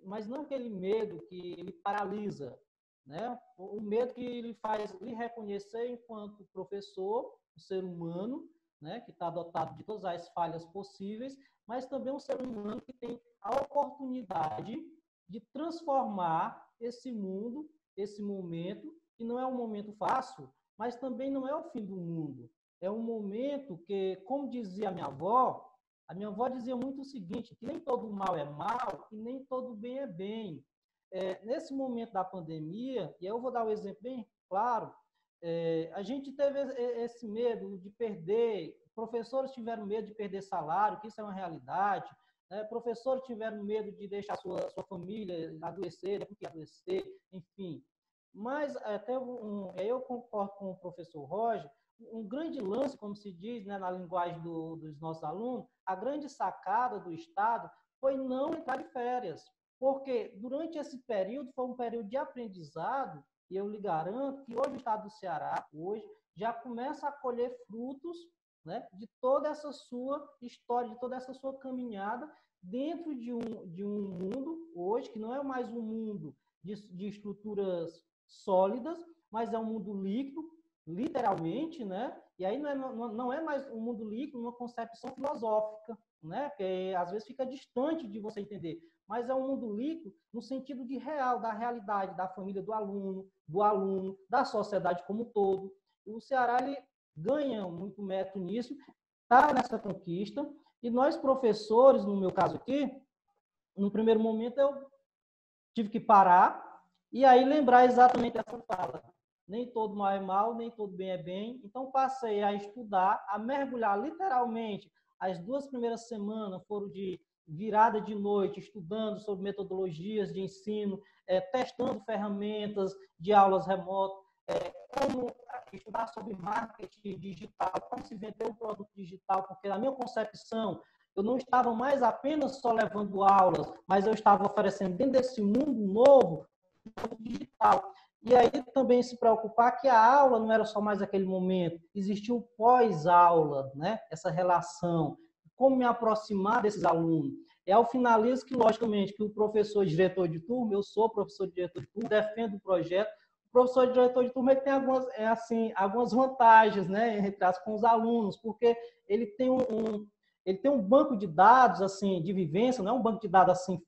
mas não aquele medo que ele paralisa, né? O medo que ele faz lhe reconhecer enquanto professor, um ser humano, né, que está dotado de todas as falhas possíveis, mas também um ser humano que tem a oportunidade de transformar esse mundo, esse momento, que não é um momento fácil, mas também não é o fim do mundo. É um momento que, como dizia a minha avó dizia muito o seguinte, que nem todo mal é mal e nem todo bem é bem. Nesse momento da pandemia, e eu vou dar um exemplo bem claro, a gente teve esse medo de perder, professores tiveram medo de perder salário, que isso é uma realidade, né? Professores tiveram medo de deixar sua família adoecer, enfim. Mas até eu concordo com o professor Roger, um grande lance, como se diz, né, na linguagem dos nossos alunos, a grande sacada do Estado foi não entrar de férias, porque durante esse período foi um período de aprendizado, e eu lhe garanto que hoje o Estado do Ceará, hoje, já começa a colher frutos, né, de toda essa sua história, de toda essa sua caminhada dentro de um mundo, hoje, que não é mais um mundo de estruturas sólidas, mas é um mundo líquido, literalmente, né? E aí não é mais um mundo líquido, uma concepção filosófica, né? Que às vezes fica distante de você entender, mas é um mundo líquido no sentido de real, da realidade, da família do aluno, da sociedade como um todo. E o Ceará ele ganha muito mérito nisso, está nessa conquista, e nós professores, no meu caso aqui, no primeiro momento eu tive que parar e aí lembrar exatamente essa fala. Nem todo mal é mal, nem todo bem é bem. Então, passei a estudar, a mergulhar literalmente. As 2 primeiras semanas foram de virada de noite, estudando sobre metodologias de ensino, testando ferramentas de aulas remotas, como estudar sobre marketing digital, como se vender um produto digital, porque na minha concepção, eu não estava mais apenas só levando aulas, mas eu estava oferecendo dentro desse mundo novo, digital. E aí também se preocupar que a aula não era só mais aquele momento, existia o pós-aula, né? Essa relação, como me aproximar desses alunos. É ao finalismo que, logicamente, que o professor diretor de turma, eu sou professor diretor de turma, defendo o projeto professor e diretor de turma ele tem algumas vantagens, né, entre aspas, com os alunos, porque ele tem um banco de dados assim de vivência, não é um banco de dados assim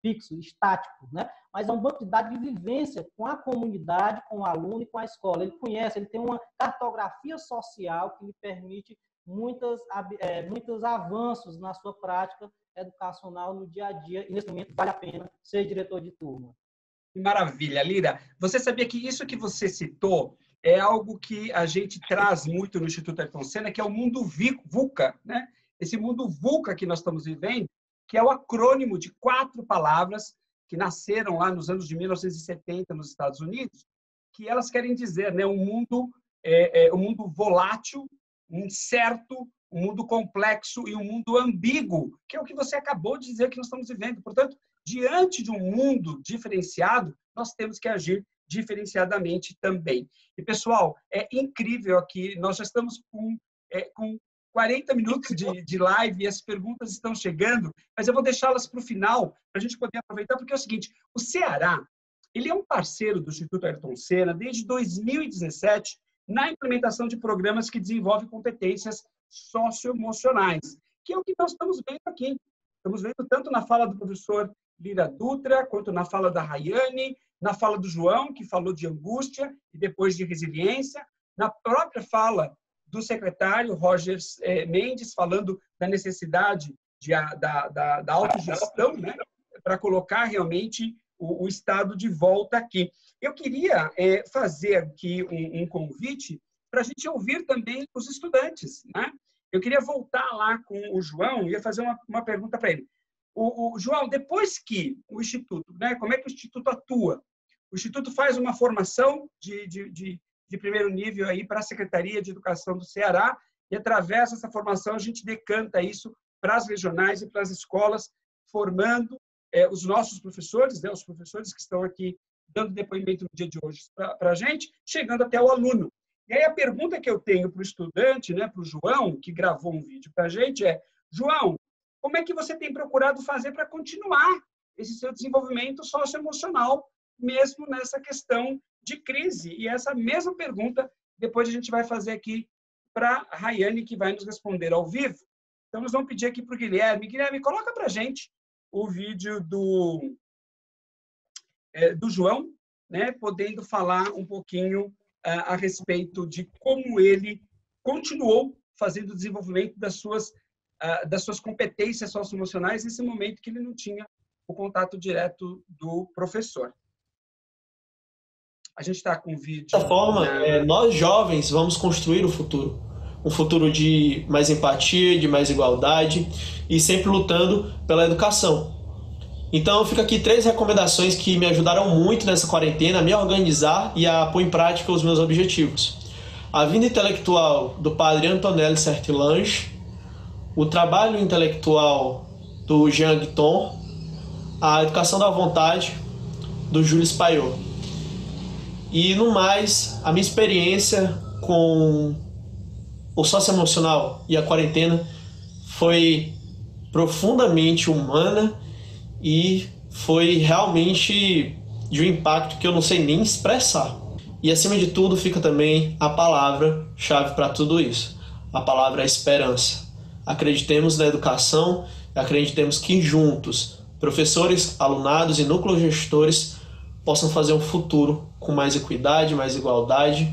fixo, estático, né? Mas é um banco de dados de vivência com a comunidade, com o aluno e com a escola. Ele conhece, ele tem uma cartografia social que lhe permite muitos avanços na sua prática educacional no dia a dia, e nesse momento vale a pena ser diretor de turma. Que maravilha, Lira. Você sabia que isso que você citou é algo que a gente traz muito no Instituto Ayrton Senna, que é o mundo VUCA, né? Esse mundo VUCA que nós estamos vivendo, que é o acrônimo de 4 palavras que nasceram lá nos anos de 1970 nos Estados Unidos, que elas querem dizer, né, um mundo volátil, incerto, um mundo complexo e um mundo ambíguo, que é o que você acabou de dizer que nós estamos vivendo. Portanto, diante de um mundo diferenciado, nós temos que agir diferenciadamente também. E, pessoal, é incrível aqui, nós já estamos com 40 minutos de live e as perguntas estão chegando, mas eu vou deixá-las para o final, para a gente poder aproveitar, porque é o seguinte, o Ceará, ele é um parceiro do Instituto Ayrton Senna desde 2017, na implementação de programas que desenvolvem competências socioemocionais, que é o que nós estamos vendo aqui. Estamos vendo tanto na fala do professor Lira Dutra, quanto na fala da Rayane, na fala do João, que falou de angústia e depois de resiliência, na própria fala do secretário Roger Mendes, falando da necessidade da autogestão, né, para colocar realmente o Estado de volta aqui. Eu queria fazer aqui um convite para a gente ouvir também os estudantes, né? Eu queria voltar lá com o João e ia fazer uma pergunta para ele. João, depois que o Instituto, né, como é que o Instituto atua? O Instituto faz uma formação de primeiro nível aí para a Secretaria de Educação do Ceará e, através dessa formação, a gente decanta isso para as regionais e para as escolas, formando os nossos professores, né, os professores que estão aqui dando depoimento no dia de hoje para a gente, chegando até o aluno. E aí a pergunta que eu tenho para o estudante, né, para o João, que gravou um vídeo para a gente, é: João, como é que você tem procurado fazer para continuar esse seu desenvolvimento socioemocional, mesmo nessa questão de crise? E essa mesma pergunta, depois a gente vai fazer aqui para a Rayane, que vai nos responder ao vivo. Então, nós vamos pedir aqui para o Guilherme. Guilherme, coloca para a gente o vídeo do João, né, podendo falar um pouquinho a respeito de como ele continuou fazendo o desenvolvimento das suas competências socioemocionais nesse momento que ele não tinha o contato direto do professor. A gente está com o vídeo... Dessa forma, nós jovens vamos construir o futuro. Um futuro de mais empatia, de mais igualdade e sempre lutando pela educação. Então, fica aqui 3 recomendações que me ajudaram muito nessa quarentena a me organizar e a pôr em prática os meus objetivos. A vida intelectual do padre Antonelli Sertilange, o trabalho intelectual do Jean Guiton, a educação da vontade do Júlio Spaiot. E, no mais, a minha experiência com o socioemocional e a quarentena foi profundamente humana e foi realmente de um impacto que eu não sei nem expressar. E, acima de tudo, fica também a palavra-chave para tudo isso. A palavra é esperança. Acreditemos na educação, acreditemos que juntos, professores, alunados e núcleos gestores possam fazer um futuro com mais equidade, mais igualdade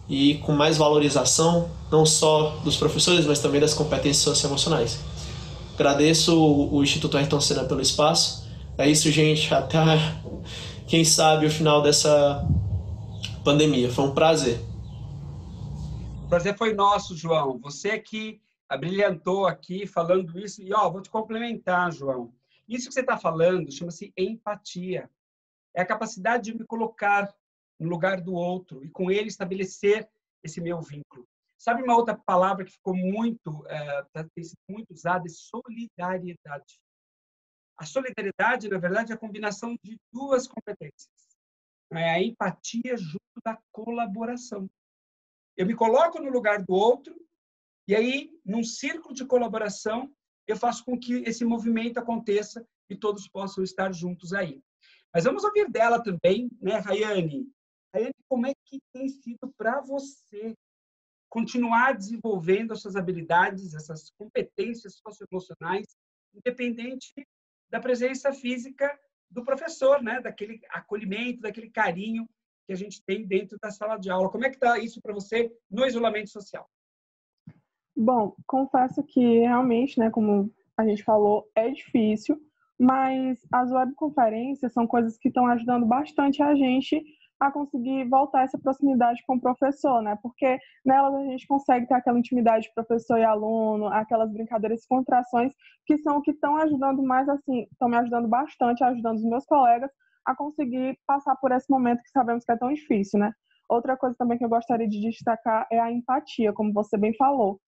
e com mais valorização, não só dos professores, mas também das competências socioemocionais. Agradeço o Instituto Ayrton Senna pelo espaço. É isso, gente. Até, quem sabe, o final dessa pandemia. Foi um prazer. O prazer foi nosso, João. Você que abrilhantou aqui falando isso. E, vou te complementar, João. Isso que você está falando chama-se empatia. É a capacidade de me colocar no lugar do outro e com ele estabelecer esse meu vínculo. Sabe uma outra palavra que ficou tem sido muito usada? É solidariedade. A solidariedade, na verdade, é a combinação de 2 competências. É a empatia junto da colaboração. Eu me coloco no lugar do outro e aí, num círculo de colaboração, eu faço com que esse movimento aconteça e todos possam estar juntos aí. Mas vamos ouvir dela também, né, Rayane? Aí, como é que tem sido para você continuar desenvolvendo essas habilidades, essas competências socioemocionais, independente da presença física do professor, né? Daquele acolhimento, daquele carinho que a gente tem dentro da sala de aula. Como é que está isso para você no isolamento social? Bom, confesso que realmente, né, como a gente falou, é difícil, mas as webconferências são coisas que estão ajudando bastante a gente a conseguir voltar essa proximidade com o professor, né? Porque nelas a gente consegue ter aquela intimidade de professor e aluno, aquelas brincadeiras e contrações que são o que estão ajudando mais, assim, estão me ajudando bastante, ajudando os meus colegas a conseguir passar por esse momento que sabemos que é tão difícil, né? Outra coisa também que eu gostaria de destacar é a empatia, como você bem falou.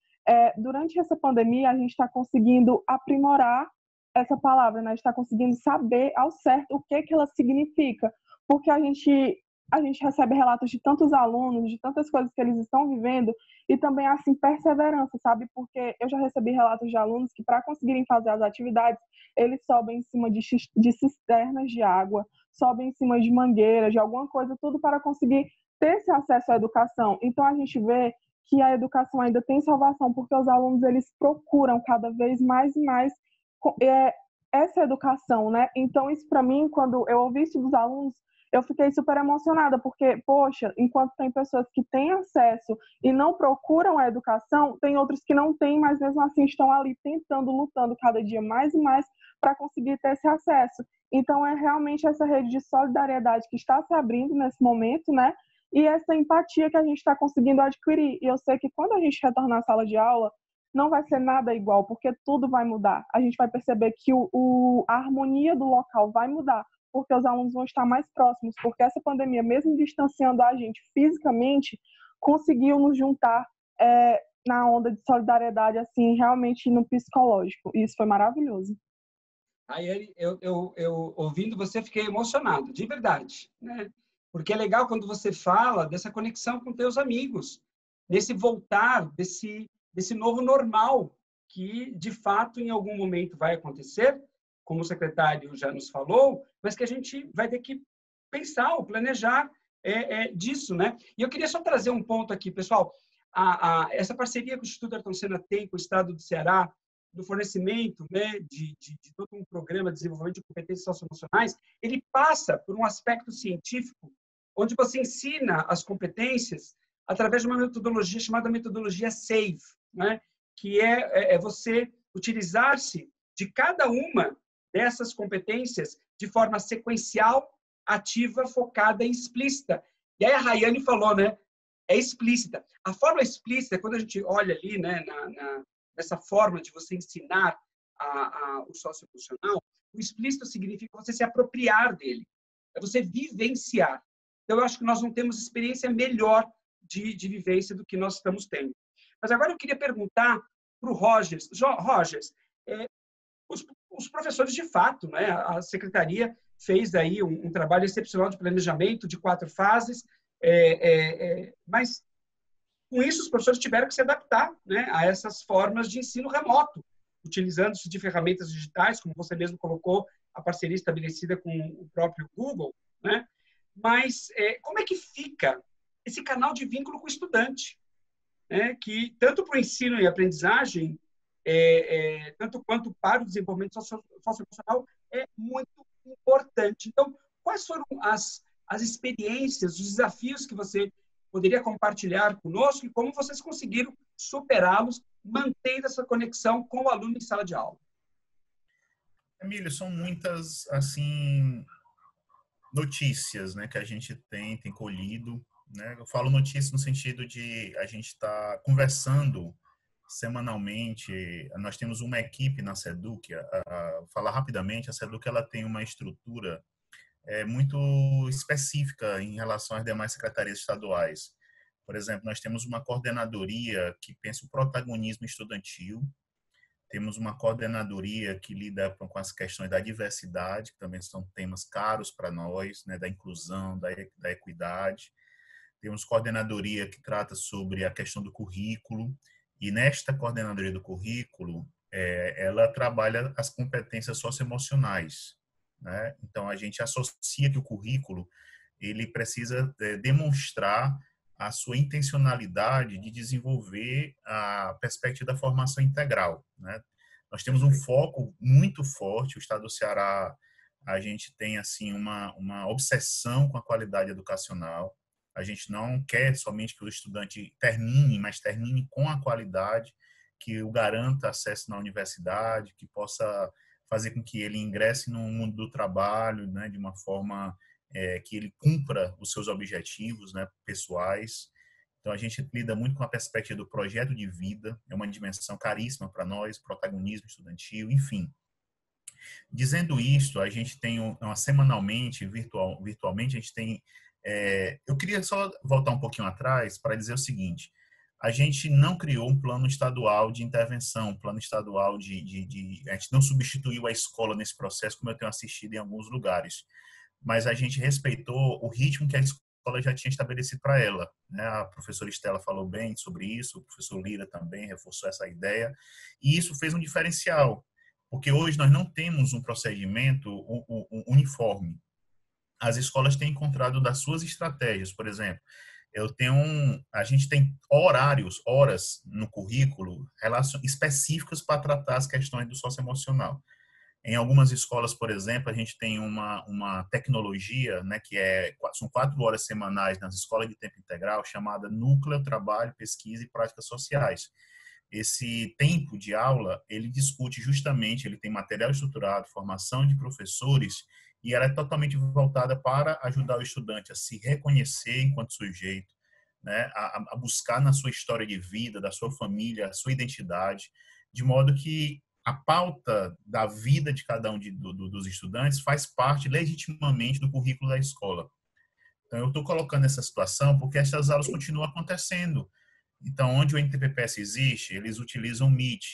Durante essa pandemia, a gente está conseguindo aprimorar essa palavra, né? A gente está conseguindo saber ao certo o que ela significa, porque a gente recebe relatos de tantos alunos, de tantas coisas que eles estão vivendo, e também, assim, perseverança, sabe? Porque eu já recebi relatos de alunos que, para conseguirem fazer as atividades, eles sobem em cima de cisternas de água, sobem em cima de mangueiras, de alguma coisa, tudo para conseguir ter esse acesso à educação. Então, a gente vê que a educação ainda tem salvação, porque os alunos eles procuram cada vez mais e mais essa educação, né? Então, isso para mim, quando eu ouvi isso dos alunos, eu fiquei super emocionada, porque, poxa, enquanto tem pessoas que têm acesso e não procuram a educação, tem outros que não têm, mas mesmo assim estão ali tentando, lutando cada dia mais e mais para conseguir ter esse acesso. Então, é realmente essa rede de solidariedade que está se abrindo nesse momento, né? E essa empatia que a gente está conseguindo adquirir. E eu sei que quando a gente retornar à sala de aula, não vai ser nada igual, porque tudo vai mudar. A gente vai perceber que a harmonia do local vai mudar, porque os alunos vão estar mais próximos, porque essa pandemia, mesmo distanciando a gente fisicamente, conseguiu nos juntar na onda de solidariedade, assim, realmente no psicológico. E isso foi maravilhoso. Aí eu ouvindo você, fiquei emocionado, de verdade, né? Porque é legal quando você fala dessa conexão com teus amigos, desse voltar, desse novo normal, que, de fato, em algum momento vai acontecer, como o secretário já nos falou, mas que a gente vai ter que pensar ou planejar disso, né? E eu queria só trazer um ponto aqui, pessoal. Essa parceria que o Instituto Ayrton Senna tem com o Estado do Ceará, do fornecimento, né, de todo um programa de desenvolvimento de competências socioemocionais, ele passa por um aspecto científico, onde você ensina as competências através de uma metodologia chamada metodologia SAVE, né, que é você utilizar-se de cada uma dessas competências de forma sequencial, ativa, focada e explícita. E aí a Rayane falou, né, é explícita. A forma explícita, quando a gente olha ali, né, nessa forma de você ensinar o socioemocional, o explícito significa você se apropriar dele, é você vivenciar. Então, eu acho que nós não temos experiência melhor de vivência do que nós estamos tendo. Mas agora eu queria perguntar para o Rogers. Rogers, os professores, de fato, né, a secretaria fez aí um trabalho excepcional de planejamento de 4 fases, mas com isso os professores tiveram que se adaptar, né, a essas formas de ensino remoto, utilizando-se de ferramentas digitais, como você mesmo colocou, a parceria estabelecida com o próprio Google, né? Mas como é que fica esse canal de vínculo com o estudante, né? Que tanto para o ensino e aprendizagem, tanto quanto para o desenvolvimento socioemocional, é muito importante. Então, quais foram as experiências, os desafios que você poderia compartilhar conosco e como vocês conseguiram superá-los, mantendo essa conexão com o aluno em sala de aula? Emílio, são muitas, assim, notícias, né, que a gente tem colhido, né? Eu falo notícias no sentido de a gente estar conversando semanalmente. Nós temos uma equipe na SEDUC. Vou falar rapidamente, a SEDUC ela tem uma estrutura muito específica em relação às demais secretarias estaduais. Por exemplo, nós temos uma coordenadoria que pensa o protagonismo estudantil, temos uma coordenadoria que lida com as questões da diversidade, que também são temas caros para nós, né, da inclusão, da equidade. Temos coordenadoria que trata sobre a questão do currículo, e nesta coordenadoria do currículo, ela trabalha as competências socioemocionais, né? Então, a gente associa que o currículo ele precisa demonstrar a sua intencionalidade de desenvolver a perspectiva da formação integral, né? Nós temos um foco muito forte, o Estado do Ceará, a gente tem assim uma obsessão com a qualidade educacional. A gente não quer somente que o estudante termine, mas termine com a qualidade, que o garanta acesso na universidade, que possa fazer com que ele ingresse no mundo do trabalho, né, de uma forma que ele cumpra os seus objetivos, né, pessoais. Então, a gente lida muito com a perspectiva do projeto de vida, é uma dimensão caríssima para nós, protagonismo estudantil, enfim. Dizendo isso, a gente tem semanalmente, virtualmente, a gente tem... eu queria só voltar um pouquinho atrás para dizer o seguinte: a gente não criou um plano estadual de intervenção, um plano estadual a gente não substituiu a escola nesse processo, como eu tenho assistido em alguns lugares, mas a gente respeitou o ritmo que a escola já tinha estabelecido para ela, né? A professora Estela falou bem sobre isso, o professor Lira também reforçou essa ideia, e isso fez um diferencial, porque hoje nós não temos um procedimento uniforme. As escolas têm encontrado das suas estratégias, por exemplo, a gente tem horas no currículo específicas para tratar as questões do socioemocional. Em algumas escolas, por exemplo, a gente tem uma tecnologia, né, são 4 horas semanais nas escolas de tempo integral, chamada Núcleo, Trabalho, Pesquisa e Práticas Sociais. Esse tempo de aula, ele discute justamente, ele tem material estruturado, formação de professores, e ela é totalmente voltada para ajudar o estudante a se reconhecer enquanto sujeito, né, a buscar na sua história de vida, da sua família, a sua identidade, de modo que a pauta da vida de cada um dos estudantes faz parte legitimamente do currículo da escola. Então, eu estou colocando essa situação porque essas aulas continuam acontecendo. Então, onde o NTPPS existe, eles utilizam o Meet.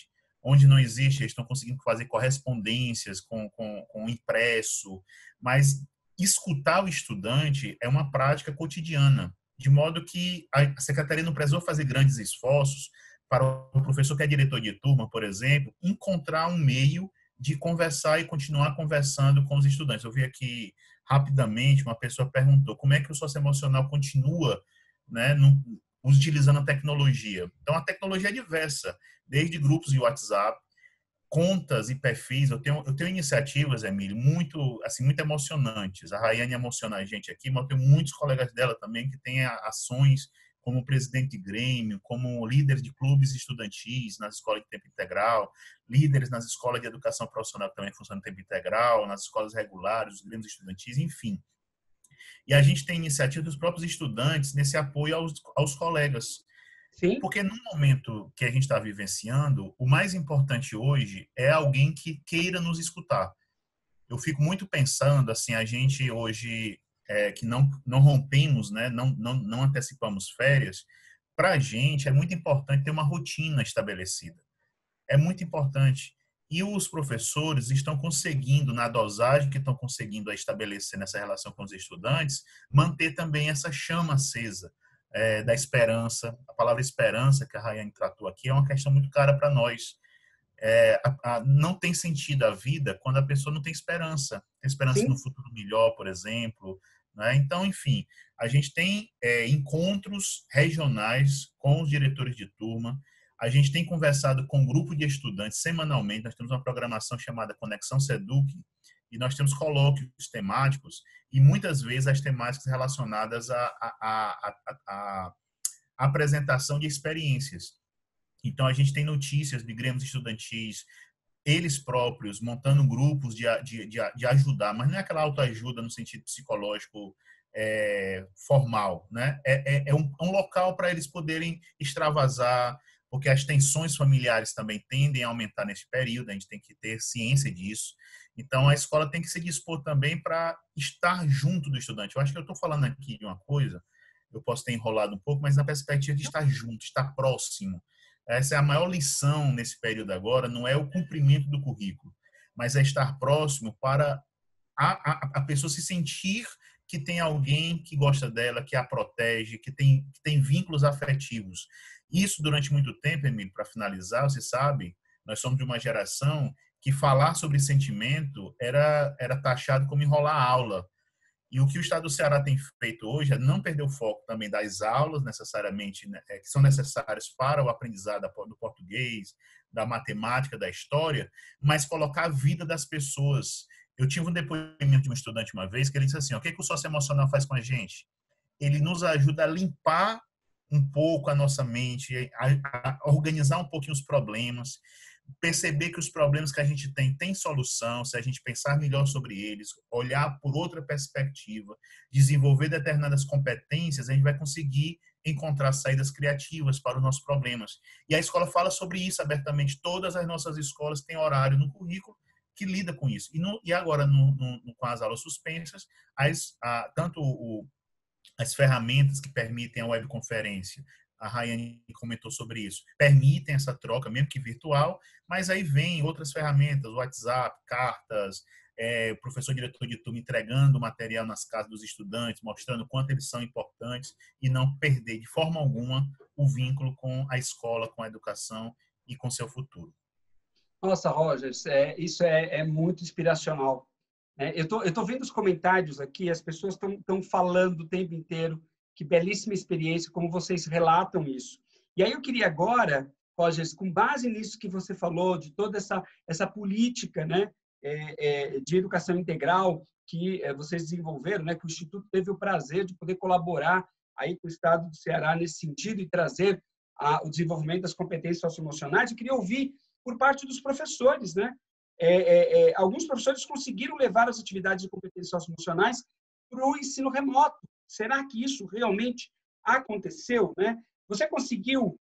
Onde não existe, eles estão conseguindo fazer correspondências com o impresso. Mas escutar o estudante é uma prática cotidiana, de modo que a secretaria não precisou fazer grandes esforços para o professor que é diretor de turma, por exemplo, encontrar um meio de conversar e continuar conversando com os estudantes. Eu vi aqui rapidamente, uma pessoa perguntou como é que o socioemocional continua, né, utilizando a tecnologia. Então, a tecnologia é diversa, desde grupos de WhatsApp, contas e perfis. Eu tenho iniciativas, Emílio, muito emocionantes. A Rayane emociona a gente aqui, mas eu tenho muitos colegas dela também que têm ações como presidente de grêmio, como líderes de clubes estudantis nas escolas de tempo integral, líderes nas escolas de educação profissional que também funcionam em tempo integral, nas escolas regulares, os grêmios estudantis, enfim. E a gente tem iniciativa dos próprios estudantes nesse apoio aos colegas. Sim. Porque no momento que a gente está vivenciando, o mais importante hoje é alguém que queira nos escutar. Eu fico muito pensando, assim, a gente hoje... que não rompemos, né, não antecipamos férias, para a gente é muito importante ter uma rotina estabelecida. É muito importante. E os professores estão conseguindo, na dosagem que estão conseguindo estabelecer nessa relação com os estudantes, manter também essa chama acesa da esperança. A palavra esperança, que a Rayane tratou aqui, é uma questão muito cara para nós. Não tem sentido a vida quando a pessoa não tem esperança. Tem esperança Sim. no futuro melhor, por exemplo. Né? Então, enfim, a gente tem encontros regionais com os diretores de turma. A gente tem conversado com um grupo de estudantes semanalmente. Nós temos uma programação chamada Conexão Seduc, e nós temos colóquios temáticos, e muitas vezes as temáticas relacionadas à apresentação de experiências. Então, a gente tem notícias de grêmios estudantis, eles próprios montando grupos de ajudar, mas não é aquela autoajuda no sentido psicológico formal, né? É um local para eles poderem extravasar, porque as tensões familiares também tendem a aumentar nesse período, a gente tem que ter ciência disso. Então, a escola tem que se dispor também para estar junto do estudante. Eu acho que eu estou falando aqui de uma coisa, eu posso ter enrolado um pouco, mas na perspectiva de estar junto, estar próximo. Essa é a maior lição nesse período agora, não é o cumprimento do currículo, mas é estar próximo para a pessoa se sentir que tem alguém que gosta dela, que a protege, que tem vínculos afetivos. Isso, durante muito tempo, Emílio, para finalizar, você sabe, nós somos de uma geração que falar sobre sentimento era taxado como enrolar a aula. E o que o Estado do Ceará tem feito hoje é não perder o foco também das aulas, necessariamente, né, que são necessárias para o aprendizado do português, da matemática, da história, mas colocar a vida das pessoas. Eu tive um depoimento de um estudante uma vez que ele disse assim: o que o socioemocional faz com a gente? Ele nos ajuda a limpar um pouco a nossa mente, a organizar um pouquinho os problemas, perceber que os problemas que a gente tem solução, se a gente pensar melhor sobre eles, olhar por outra perspectiva, desenvolver determinadas competências, a gente vai conseguir encontrar saídas criativas para os nossos problemas. E a escola fala sobre isso abertamente. Todas as nossas escolas têm horário no currículo que lida com isso. E agora, com as aulas suspensas, as ferramentas que permitem a webconferência, a Rayane comentou sobre isso, permitem essa troca, mesmo que virtual, mas aí vem outras ferramentas, WhatsApp, cartas, o professor diretor de turma entregando material nas casas dos estudantes, mostrando quanto eles são importantes e não perder de forma alguma o vínculo com a escola, com a educação e com seu futuro. Nossa, Rogers, isso é muito inspiracional. Eu tô vendo os comentários aqui, as pessoas estão falando o tempo inteiro, que belíssima experiência, como vocês relatam isso. E aí eu queria agora, Rogers, com base nisso que você falou, de toda essa política, né, de educação integral que vocês desenvolveram, né, que o Instituto teve o prazer de poder colaborar aí com o Estado do Ceará nesse sentido e trazer o desenvolvimento das competências socioemocionais, eu queria ouvir por parte dos professores, né? Alguns professores conseguiram levar as atividades de competências socioemocionais para o ensino remoto. Será que isso realmente aconteceu, né? Você conseguiu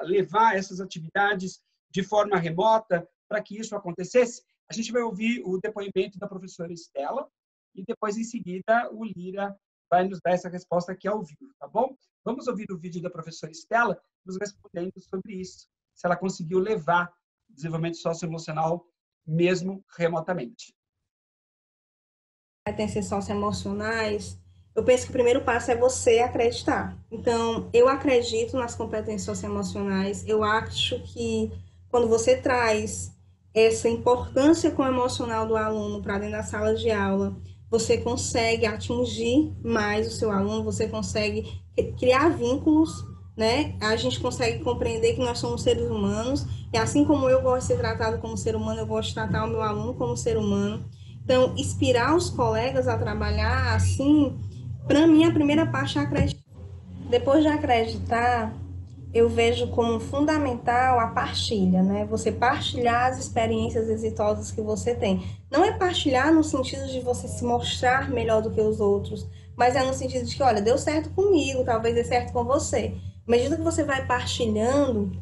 levar essas atividades de forma remota para que isso acontecesse? A gente vai ouvir o depoimento da professora Estela e depois, em seguida, o Lira vai nos dar essa resposta aqui ao vivo, tá bom? Vamos ouvir o vídeo da professora Estela nos respondendo sobre isso, se ela conseguiu levar o desenvolvimento socioemocional mesmo remotamente. Competências socioemocionais, eu penso que o primeiro passo é você acreditar. Então, eu acredito nas competências socioemocionais, eu acho que quando você traz essa importância com o emocional do aluno para dentro da sala de aula, você consegue atingir mais o seu aluno, você consegue criar vínculos, né? A gente consegue compreender que nós somos seres humanos, e assim como eu gosto de ser tratado como ser humano, eu gosto de tratar o meu aluno como ser humano. Então, inspirar os colegas a trabalhar assim, para mim, a primeira parte é acreditar. Depois de acreditar, eu vejo como fundamental a partilha, né? Você partilhar as experiências exitosas que você tem. Não é partilhar no sentido de você se mostrar melhor do que os outros, mas é no sentido de que, olha, deu certo comigo, talvez dê certo com você. À medida que você vai partilhando,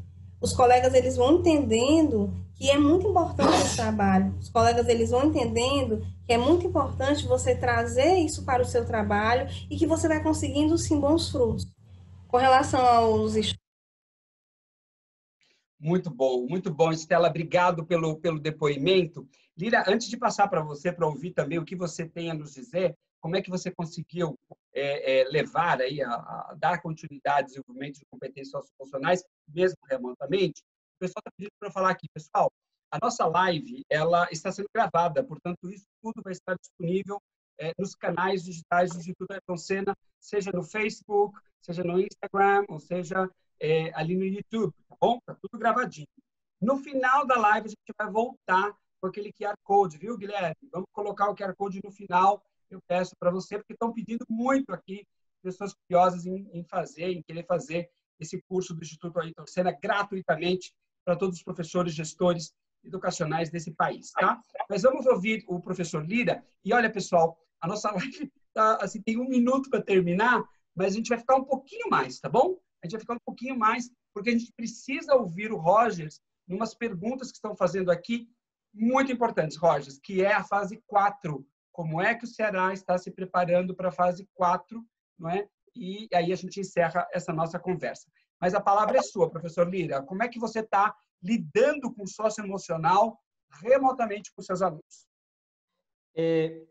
os colegas eles vão entendendo que é muito importante esse trabalho. Os colegas eles vão entendendo que é muito importante você trazer isso para o seu trabalho e que você vai conseguindo, sim, bons frutos. Com relação aos estudos, muito bom, Estela. Obrigado pelo depoimento. Lira, antes de passar para você, para ouvir também o que você tem a nos dizer, como é que você conseguiu levar aí a dar continuidade ao desenvolvimento de competências socioemocionais, mesmo remotamente? O pessoal está pedindo para eu falar aqui, pessoal. A nossa live ela está sendo gravada, portanto, isso tudo vai estar disponível nos canais digitais do Instituto Ayrton Senna, seja no Facebook, seja no Instagram, ou seja ali no YouTube, tá bom? Tá tudo gravadinho. No final da live, a gente vai voltar com aquele QR Code, viu, Guilherme? Vamos colocar o QR Code no final, eu peço para você, porque estão pedindo muito aqui, pessoas curiosas em querer fazer esse curso do Instituto Ayrton Senna gratuitamente para todos os professores, gestores educacionais desse país, tá? Mas vamos ouvir o professor Lira. E olha, pessoal, a nossa live assim, tem 1 minuto para terminar, mas a gente vai ficar um pouquinho mais, tá bom? A gente vai ficar um pouquinho mais, porque a gente precisa ouvir o Rogers em umas perguntas que estão fazendo aqui, muito importantes, Rogers, que é a fase 4. Como é que o Ceará está se preparando para a fase 4, não é? E aí a gente encerra essa nossa conversa. Mas a palavra é sua, professor Lira. Como é que você está lidando com o socioemocional remotamente com seus alunos?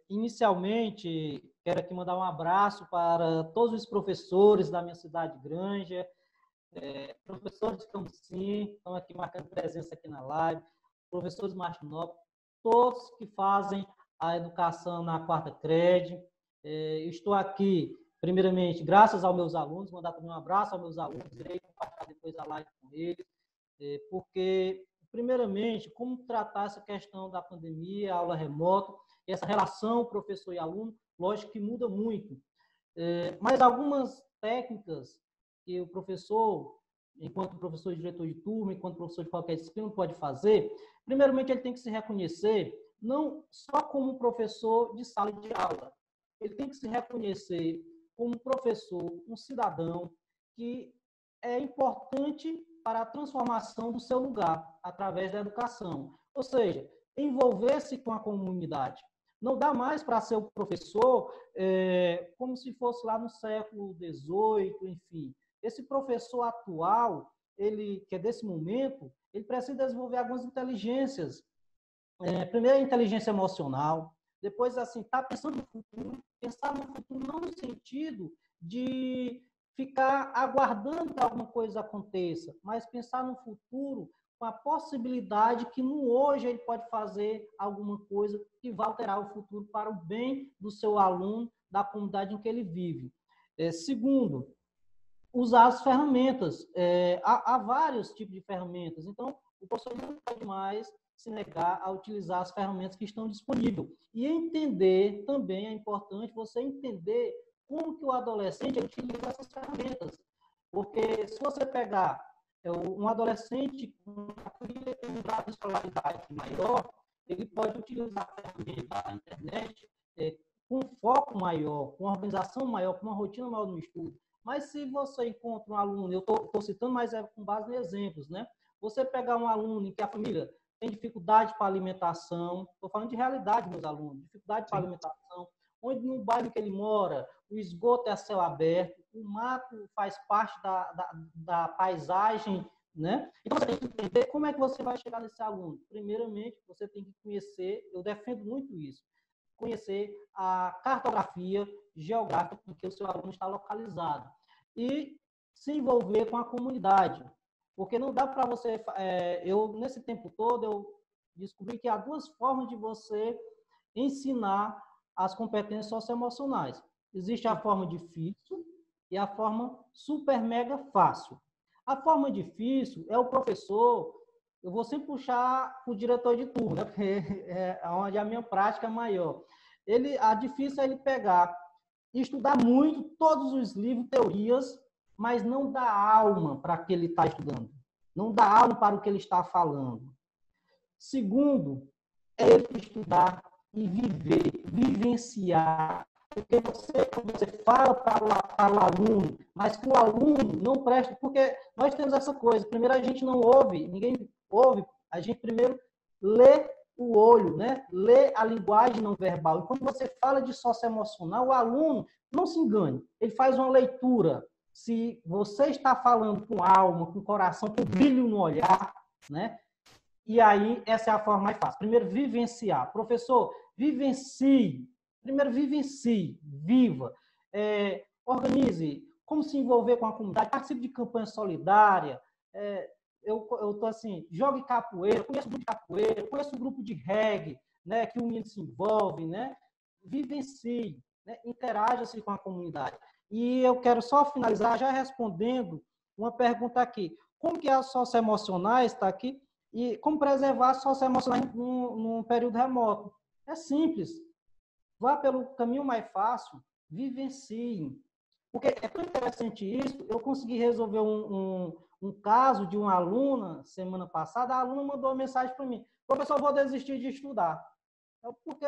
Inicialmente, quero aqui mandar um abraço para todos os professores da minha cidade Granja, professores de Camusim, estão aqui marcando presença aqui na live, professores de Martinópolis, todos que fazem a educação na 4ª CRED. Estou aqui, primeiramente, graças aos meus alunos, mandar também um abraço aos meus alunos, irei compartilhar depois a live com eles, porque, primeiramente, como tratar essa questão da pandemia, aula remota, essa relação professor e aluno, lógico que muda muito. Mas algumas técnicas que o professor, enquanto professor e diretor de turma, enquanto professor de qualquer disciplina, pode fazer, primeiramente ele tem que se reconhecer não só como professor de sala de aula, ele tem que se reconhecer como professor, um cidadão que é importante para a transformação do seu lugar, através da educação. Ou seja, envolver-se com a comunidade. Não dá mais para ser o professor como se fosse lá no século XVIII, enfim. Esse professor atual, ele que é desse momento, ele precisa desenvolver algumas inteligências. Primeiro, a inteligência emocional. Depois, assim, tá pensando no futuro. Pensar no futuro não no sentido de ficar aguardando que alguma coisa aconteça, mas pensar no futuro com a possibilidade que no hoje ele pode fazer alguma coisa que vai alterar o futuro para o bem do seu aluno, da comunidade em que ele vive. Segundo, usar as ferramentas. Há vários tipos de ferramentas, então o professor não pode mais se negar a utilizar as ferramentas que estão disponíveis. E entender também, é importante você entender como que o adolescente utiliza essas ferramentas. Porque se você pegar um adolescente com um grau de escolaridade maior, ele pode utilizar a ferramenta da internet com foco maior, com organização maior, com uma rotina maior no estudo. Mas se você encontra um aluno, eu estou citando, mas é com base em exemplos, né? Você pegar um aluno em que a família tem dificuldade para alimentação, estou falando de realidade, meus alunos, dificuldade para alimentação, onde no bairro que ele mora, o esgoto é a céu aberto, o mato faz parte da paisagem, né? Então, você tem que entender como é que você vai chegar nesse aluno. Primeiramente, você tem que conhecer, eu defendo muito isso, conhecer a cartografia geográfica em que o seu aluno está localizado e se envolver com a comunidade. Porque não dá para você... nesse tempo todo, eu descobri que há duas formas de você ensinar as competências socioemocionais. Existe a forma difícil e a forma super mega fácil. A forma difícil é o professor... Eu vou sempre puxar o diretor de turma, né? Porque é onde a minha prática é maior. A difícil é ele pegar e estudar muito todos os livros, teorias, mas não dá alma para o que ele está estudando. Não dá alma para o que ele está falando. Segundo, é ele estudar e viver, vivenciar. Porque quando você fala para o aluno, mas que o aluno não presta, porque nós temos essa coisa. Primeiro, a gente não ouve, ninguém ouve, a gente primeiro lê o olho, né? Lê a linguagem não verbal. E quando você fala de socioemocional, o aluno, não se engane, ele faz uma leitura. Se você está falando com alma, com coração, com brilho no olhar, né? E aí, essa é a forma mais fácil. Primeiro, vivenciar. Professor, vivencie. Primeiro, vivencie, viva. Organize, como se envolver com a comunidade, participe de campanha solidária. Eu estou assim, jogue capoeira, conheço um grupo de capoeira, conheço um grupo de reggae, né, que o menino se envolve, né? Vivencie, né? Interaja-se com a comunidade. E eu quero só finalizar já respondendo uma pergunta aqui. Como que as socioemocionais, está aqui, e como preservar as socioemocionais num período remoto? É simples. Vá pelo caminho mais fácil, vivencie. Porque é tão interessante isso, eu consegui resolver um caso de uma aluna, semana passada, a aluna mandou uma mensagem para mim: professor, eu vou desistir de estudar. Porque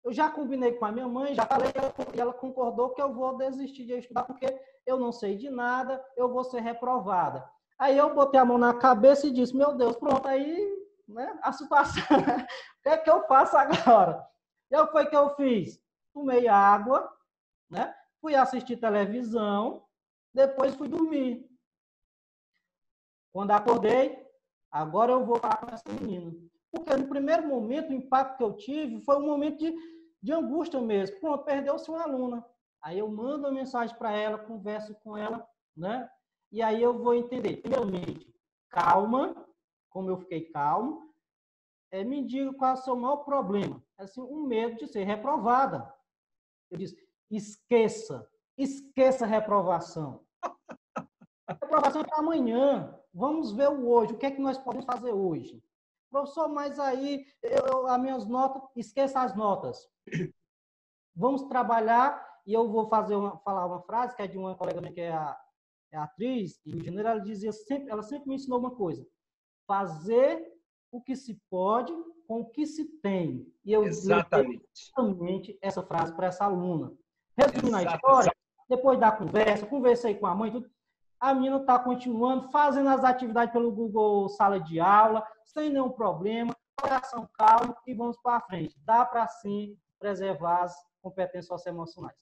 eu já combinei com a minha mãe, já falei, e ela concordou que eu vou desistir de estudar, porque eu não sei de nada, eu vou ser reprovada. Aí eu botei a mão na cabeça e disse: meu Deus, pronto, aí, né, a situação, o que é que eu faço agora? E o que foi que eu fiz? Tomei água, né? Fui assistir televisão, depois fui dormir. Quando acordei, agora eu vou falar com essa menina. Porque no primeiro momento, o impacto que eu tive foi um momento de angústia mesmo. Pronto, perdeu-se uma aluna. Aí eu mando uma mensagem para ela, converso com ela, né? E aí eu vou entender. Primeiramente, calma, como eu fiquei calmo, me diga qual é o seu maior problema. Assim, o medo de ser reprovada. Eu disse, esqueça a reprovação. A reprovação é para amanhã. Vamos ver o hoje. O que é que nós podemos fazer hoje? Professor, mas aí as minhas notas, esqueça as notas. Vamos trabalhar, e eu vou falar uma frase que é de uma colega minha que é atriz, e em geral ela sempre me ensinou uma coisa: fazer o que se pode com o que se tem. E eu exatamente essa frase para essa aluna. Resumindo a história, depois da conversei com a mãe, tudo, a menina está continuando, fazendo as atividades pelo Google Sala de Aula, sem nenhum problema, coração calmo e vamos para frente. Dá para, sim, preservar as competências socioemocionais.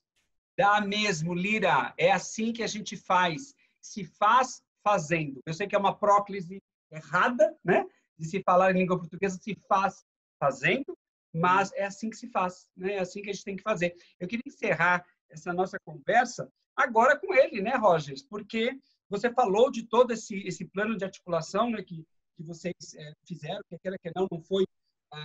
Dá mesmo, Lira. É assim que a gente faz. Se faz fazendo. Eu sei que é uma próclise errada, né? De se falar em língua portuguesa, se faz fazendo, mas é assim que se faz, né? É assim que a gente tem que fazer. Eu queria encerrar essa nossa conversa agora com ele, né, Rogers? Porque você falou de todo esse plano de articulação, né, que vocês fizeram, que aquela que não foi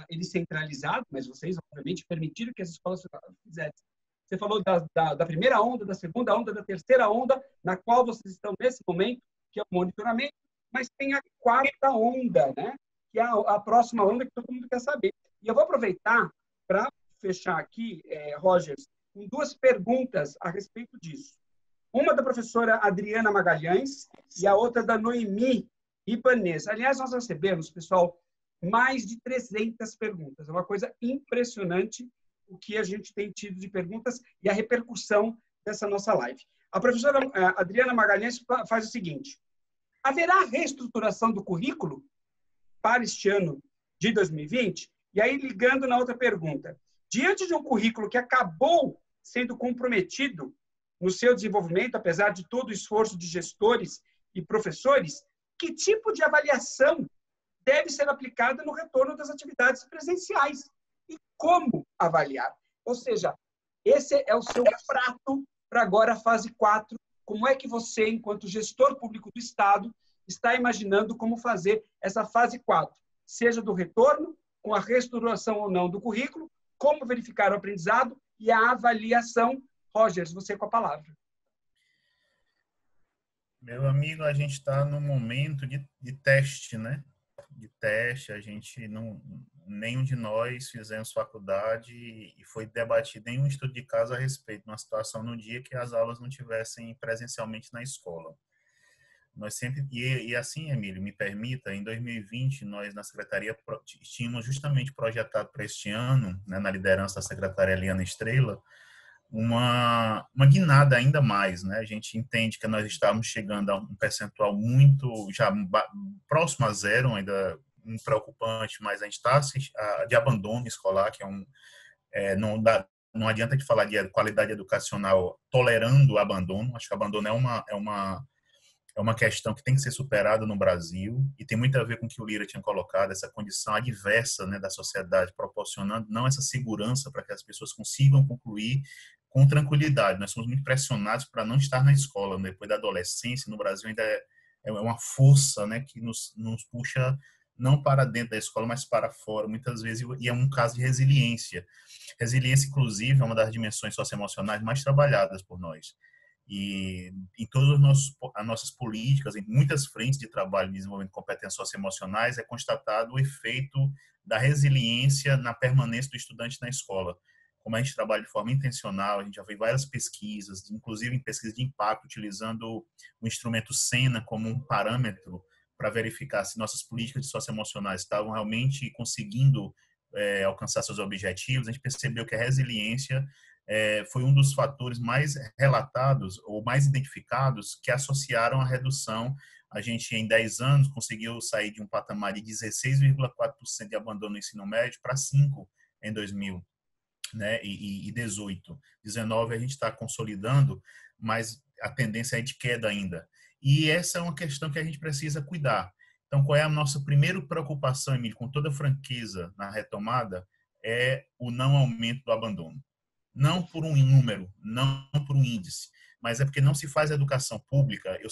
ele centralizado, mas vocês, obviamente, permitiram que as escolas fizessem. Você falou da primeira onda, da segunda onda, da terceira onda, na qual vocês estão nesse momento, que é o monitoramento, mas tem a quarta onda, né? Que é a próxima onda que todo mundo quer saber. E eu vou aproveitar para fechar aqui, Rogers, com duas perguntas a respeito disso. Uma da professora Adriana Magalhães e a outra da Noemi Ibanez. Aliás, nós recebemos, pessoal, mais de 300 perguntas. É uma coisa impressionante o que a gente tem tido de perguntas e a repercussão dessa nossa live. A professora Adriana Magalhães faz o seguinte: haverá reestruturação do currículo para este ano de 2020? E aí, ligando na outra pergunta, diante de um currículo que acabou sendo comprometido no seu desenvolvimento, apesar de todo o esforço de gestores e professores, que tipo de avaliação deve ser aplicada no retorno das atividades presenciais? E como avaliar? Ou seja, esse é o seu prato para agora a fase 4. Como é que você, enquanto gestor público do Estado, está imaginando como fazer essa fase 4? Seja do retorno, com a reestruturação ou não do currículo, como verificar o aprendizado e a avaliação. Rogers, você com a palavra. Meu amigo, a gente está num momento de teste, né? De teste, a gente não... Nenhum de nós fizemos faculdade e foi debatido nenhum estudo de caso a respeito de uma situação no dia que as aulas não tivessem presencialmente na escola. Nós sempre... E assim, Emílio, me permita, em 2020, nós na Secretaria tínhamos justamente projetado para este ano, né, na liderança da secretária Eliana Estrela, uma guinada ainda mais, né? A gente entende que nós estávamos chegando a um percentual muito, já próximo a zero, ainda um preocupante, mas a gente está de abandono escolar, que não adianta de falar de qualidade educacional tolerando o abandono. Acho que o abandono é uma questão que tem que ser superada no Brasil e tem muito a ver com o que o Lira tinha colocado, essa condição adversa, né, da sociedade, proporcionando não essa segurança para que as pessoas consigam concluir com tranquilidade. Nós somos muito pressionados para não estar na escola, né? Depois da adolescência, no Brasil ainda é uma força, né, que nos puxa não para dentro da escola, mas para fora, muitas vezes, e é um caso de resiliência. Resiliência, inclusive, é uma das dimensões socioemocionais mais trabalhadas por nós. E em todas as nossas políticas, em muitas frentes de trabalho de desenvolvimento de competências socioemocionais, é constatado o efeito da resiliência na permanência do estudante na escola. Como a gente trabalha de forma intencional, a gente já fez várias pesquisas, inclusive em pesquisa de impacto, utilizando o instrumento SENA como um parâmetro para verificar se nossas políticas socioemocionais estavam realmente conseguindo alcançar seus objetivos. A gente percebeu que a resiliência foi um dos fatores mais relatados ou mais identificados que associaram a redução. A gente, em 10 anos, conseguiu sair de um patamar de 16,4% de abandono no ensino médio para 5% em 2000, né? E 18. 19 a gente está consolidando, mas a tendência é de queda ainda. E essa é uma questão que a gente precisa cuidar. Então, qual é a nossa primeira preocupação, Emílio, com toda franqueza na retomada, é o não aumento do abandono. Não por um número, não por um índice, mas é porque não se faz educação pública. Eu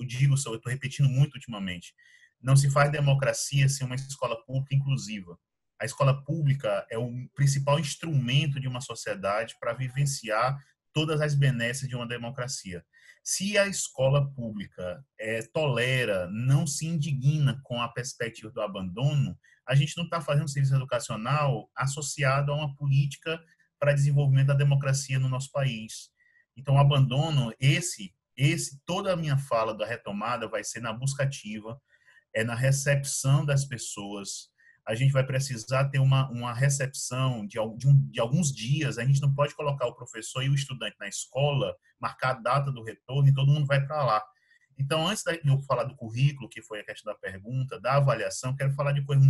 digo, eu estou repetindo muito ultimamente, não se faz democracia sem uma escola pública inclusiva. A escola pública é o principal instrumento de uma sociedade para vivenciar todas as benesses de uma democracia. Se a escola pública tolera, não se indigna com a perspectiva do abandono, a gente não está fazendo serviço educacional associado a uma política para desenvolvimento da democracia no nosso país. Então, o abandono, toda a minha fala da retomada vai ser na busca ativa, na recepção das pessoas. A gente vai precisar ter uma recepção de alguns dias. A gente não pode colocar o professor e o estudante na escola, marcar a data do retorno e todo mundo vai para lá. Então, antes de eu falar do currículo, que foi a questão da pergunta, da avaliação, quero falar de coisas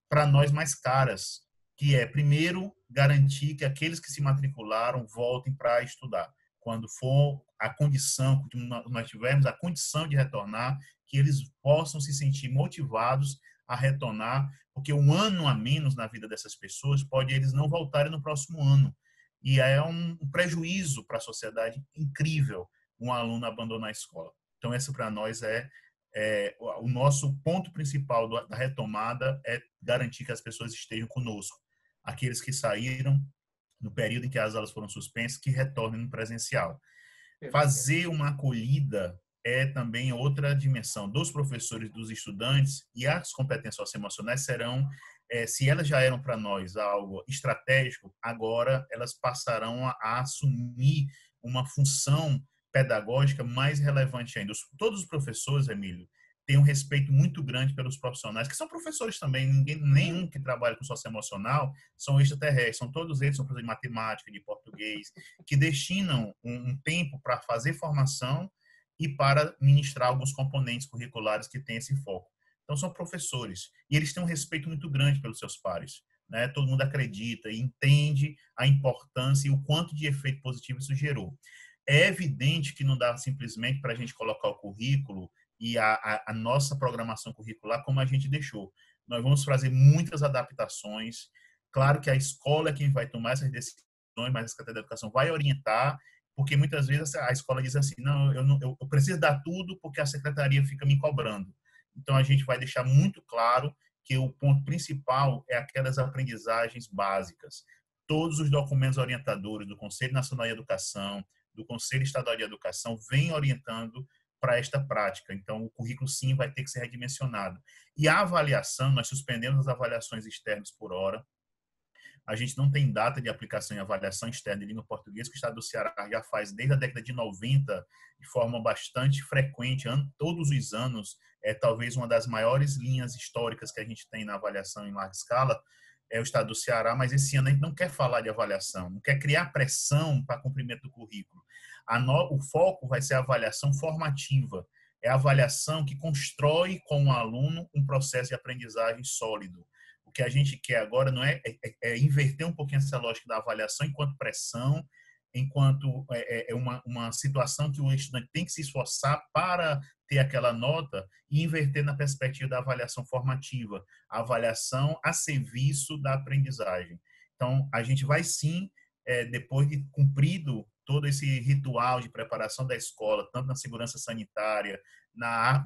para nós, mais caras, que é, primeiro, garantir que aqueles que se matricularam voltem para estudar. Quando for a condição, nós tivermos a condição de retornar, que eles possam se sentir motivados a retornar, porque um ano a menos na vida dessas pessoas pode eles não voltarem no próximo ano. E é um prejuízo para a sociedade incrível um aluno abandonar a escola. Então, esse para nós o nosso ponto principal da retomada, é garantir que as pessoas estejam conosco. Aqueles que saíram no período em que as aulas foram suspensas, que retornem no presencial. Fazer uma acolhida é também outra dimensão dos professores, dos estudantes, e as competências socioemocionais serão, se elas já eram para nós algo estratégico, agora elas passarão a assumir uma função pedagógica mais relevante ainda. Todos os professores, Emílio, têm um respeito muito grande pelos profissionais, que são professores também. Nenhum que trabalha com socioemocional são extraterrestres, todos eles são professores de matemática, de português, que destinam um tempo para fazer formação e para ministrar alguns componentes curriculares que têm esse foco. Então, são professores, e eles têm um respeito muito grande pelos seus pares, né? Todo mundo acredita e entende a importância e o quanto de efeito positivo isso gerou. É evidente que não dá simplesmente para a gente colocar o currículo e a nossa programação curricular como a gente deixou. Nós vamos fazer muitas adaptações. Claro que a escola é quem vai tomar essas decisões, mas a Secretaria da Educação vai orientar, porque muitas vezes a escola diz assim, não, eu preciso dar tudo porque a secretaria fica me cobrando. Então, a gente vai deixar muito claro que o ponto principal é aquelas aprendizagens básicas. Todos os documentos orientadores do Conselho Nacional de Educação, do Conselho Estadual de Educação, vêm orientando para esta prática. Então, o currículo, sim, vai ter que ser redimensionado. E a avaliação, nós suspendemos as avaliações externas por hora. A gente não tem data de aplicação e avaliação externa de língua portuguesa, que o Estado do Ceará já faz desde a década de 90, de forma bastante frequente, todos os anos. É talvez uma das maiores linhas históricas que a gente tem na avaliação em larga escala, é o Estado do Ceará, mas esse ano a gente não quer falar de avaliação, não quer criar pressão para cumprimento do currículo. O foco vai ser a avaliação formativa, é a avaliação que constrói com o aluno um processo de aprendizagem sólido. O que a gente quer agora não é inverter um pouquinho essa lógica da avaliação enquanto pressão, enquanto uma situação que o estudante tem que se esforçar para ter aquela nota, e inverter na perspectiva da avaliação formativa, a avaliação a serviço da aprendizagem. Então, a gente vai sim, depois de cumprido todo esse ritual de preparação da escola, tanto na segurança sanitária, na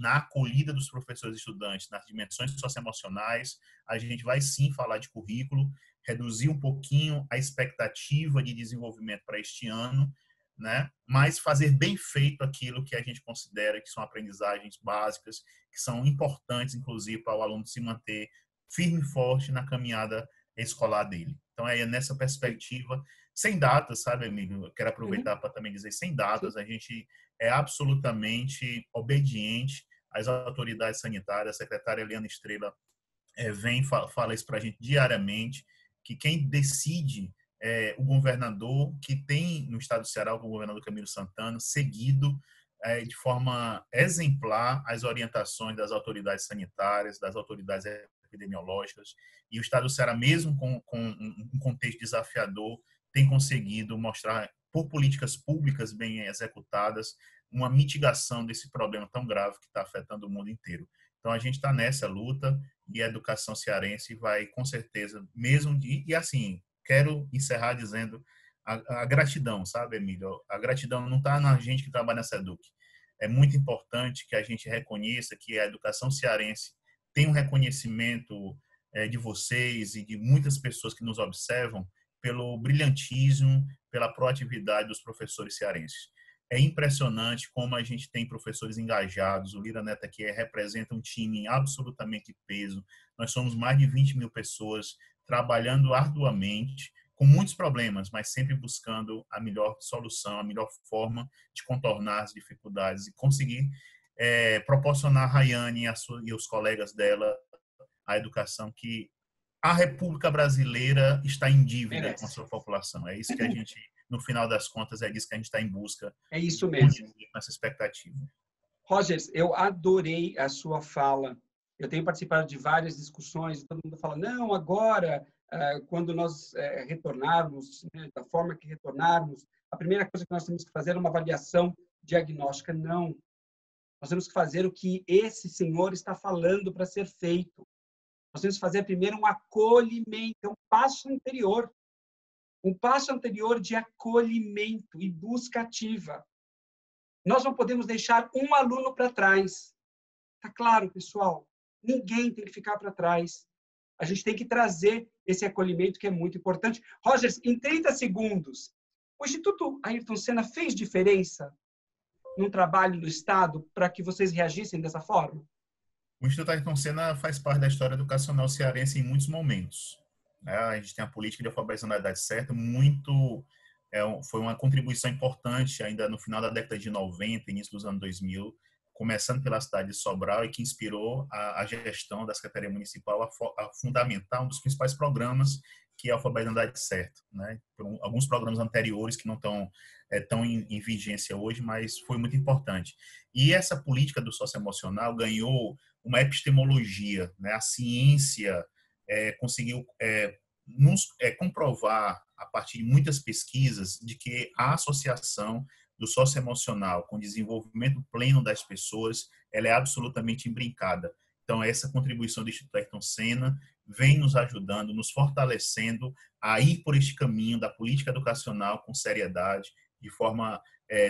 acolhida dos professores e estudantes, nas dimensões socioemocionais, a gente vai sim falar de currículo, reduzir um pouquinho a expectativa de desenvolvimento para este ano, né? Mas fazer bem feito aquilo que a gente considera que são aprendizagens básicas, que são importantes, inclusive, para o aluno se manter firme e forte na caminhada escolar dele. Então, é nessa perspectiva, sem datas, sabe, Emílio? Eu quero aproveitar para também dizer, sem datas, a gente é absolutamente obediente às autoridades sanitárias. A secretária Eliana Estrela fala isso para a gente diariamente, que quem decide o governador, que tem no estado do Ceará o governador Camilo Santana, seguido de forma exemplar as orientações das autoridades sanitárias, das autoridades epidemiológicas, e o estado do Ceará, mesmo com um contexto desafiador, tem conseguido mostrar, por políticas públicas bem executadas, uma mitigação desse problema tão grave que está afetando o mundo inteiro. Então, a gente está nessa luta, e a educação cearense vai, com certeza, e assim, quero encerrar dizendo a gratidão, sabe, Emílio? A gratidão não está na gente que trabalha na SEDUC. É muito importante que a gente reconheça que a educação cearense tem um reconhecimento de vocês e de muitas pessoas que nos observam pelo brilhantismo, pela proatividade dos professores cearenses. É impressionante como a gente tem professores engajados. O Lira Neto aqui representa um time absolutamente de peso. Nós somos mais de 20 mil pessoas trabalhando arduamente, com muitos problemas, mas sempre buscando a melhor solução, a melhor forma de contornar as dificuldades e conseguir proporcionar a Rayane e os colegas dela a educação que a República Brasileira está em dívida com a sua população. É isso que a gente, no final das contas, é disso que a gente está em busca. É isso mesmo. Com essa expectativa. Rogers, eu adorei a sua fala. Eu tenho participado de várias discussões, todo mundo fala, não, agora, quando nós retornarmos, né, da forma que retornarmos, a primeira coisa que nós temos que fazer é uma avaliação diagnóstica. Não. Nós temos que fazer o que esse senhor está falando para ser feito. Nós temos que fazer primeiro um acolhimento, um passo anterior de acolhimento e busca ativa. Nós não podemos deixar um aluno para trás. Tá claro, pessoal? Ninguém tem que ficar para trás. A gente tem que trazer esse acolhimento que é muito importante. Rogers, em 30 segundos, o Instituto Ayrton Senna fez diferença no trabalho do Estado para que vocês reagissem dessa forma? O Instituto Ayrton Senna faz parte da história educacional cearense em muitos momentos. A gente tem a política de alfabetização na idade certa, foi uma contribuição importante ainda no final da década de 90, início dos anos 2000, começando pela cidade de Sobral, e que inspirou a gestão da Secretaria Municipal a fundamentar um dos principais programas, que é a alfabetização na idade certa, né? Alguns programas anteriores que não estão tão em vigência hoje, mas foi muito importante. E essa política do socioemocional ganhou uma epistemologia, né? A ciência conseguiu comprovar, a partir de muitas pesquisas, de que a associação do socioemocional com o desenvolvimento pleno das pessoas, ela é absolutamente imbrincada. Então, essa contribuição do Instituto Ayrton Senna vem nos ajudando, nos fortalecendo a ir por este caminho da política educacional com seriedade, de forma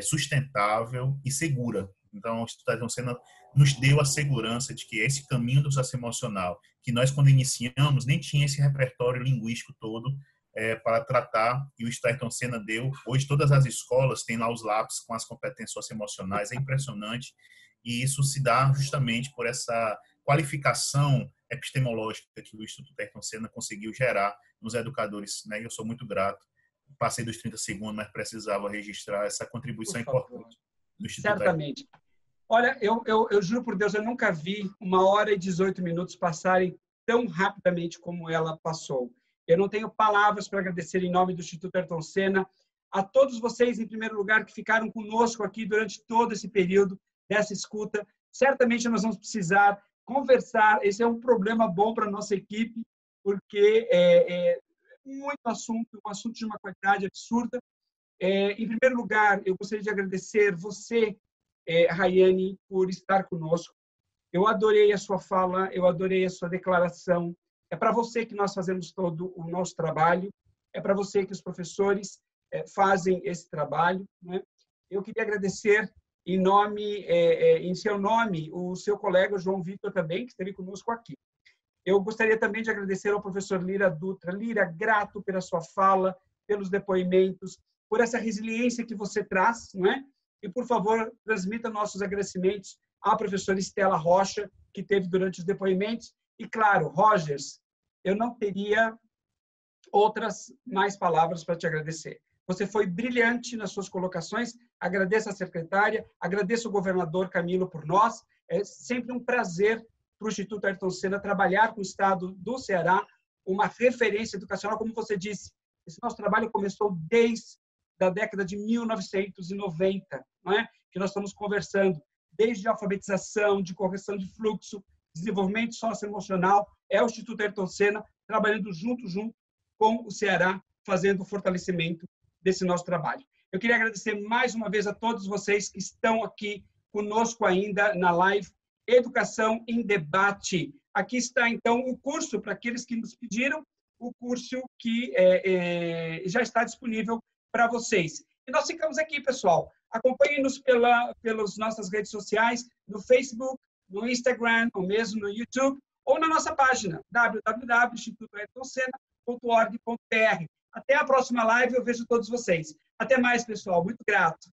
sustentável e segura. Então, o Instituto Ayrton Senna nos deu a segurança de que esse caminho do socioemocional, que nós, quando iniciamos, nem tinha esse repertório linguístico todo para tratar, e o Instituto Ayrton Senna deu. Hoje, todas as escolas têm lá os lápis com as competências socioemocionais, é impressionante, e isso se dá justamente por essa qualificação epistemológica que o Instituto Ayrton Senna conseguiu gerar nos educadores, né? E eu sou muito grato. Passei dos 30 segundos, mas precisava registrar essa contribuição importante do Instituto. Certamente. Olha, eu juro por Deus, eu nunca vi 1h e 18 minutos passarem tão rapidamente como ela passou. Eu não tenho palavras para agradecer em nome do Instituto Ayrton Senna a todos vocês, em primeiro lugar, que ficaram conosco aqui durante todo esse período dessa escuta. Certamente nós vamos precisar conversar. Esse é um problema bom para a nossa equipe, porque é muito assunto, um assunto de uma qualidade absurda. Em primeiro lugar, eu gostaria de agradecer você, Rayane, por estar conosco. Eu adorei a sua fala, eu adorei a sua declaração. É para você que nós fazemos todo o nosso trabalho, é para você que os professores fazem esse trabalho, né? Eu queria agradecer em seu nome, o seu colega João Vitor também, que esteve conosco aqui. Eu gostaria também de agradecer ao professor Lira Dutra. Lira, grato pela sua fala, pelos depoimentos, por essa resiliência que você traz, não é? E, por favor, transmita nossos agradecimentos à professora Estela Rocha, que teve durante os depoimentos. E, claro, Rogers, eu não teria outras mais palavras para te agradecer. Você foi brilhante nas suas colocações. Agradeço a secretária, agradeço o governador Camilo por nós. É sempre um prazer para o Instituto Ayrton Senna trabalhar com o Estado do Ceará, uma referência educacional, como você disse. Esse nosso trabalho começou desde a década de 1990, não é? Que nós estamos conversando, desde a alfabetização, de correção de fluxo, desenvolvimento socioemocional, é o Instituto Ayrton Senna trabalhando junto com o Ceará, fazendo o fortalecimento desse nosso trabalho. Eu queria agradecer mais uma vez a todos vocês que estão aqui conosco ainda na live Educação em Debate. Aqui está, então, o curso, para aqueles que nos pediram, o curso que já está disponível para vocês. E nós ficamos aqui, pessoal. Acompanhem-nos pelas nossas redes sociais, no Facebook, no Instagram, ou mesmo no YouTube, ou na nossa página www.institutoayrtonsenna.org.br. Até a próxima live, eu vejo todos vocês. Até mais, pessoal. Muito grato.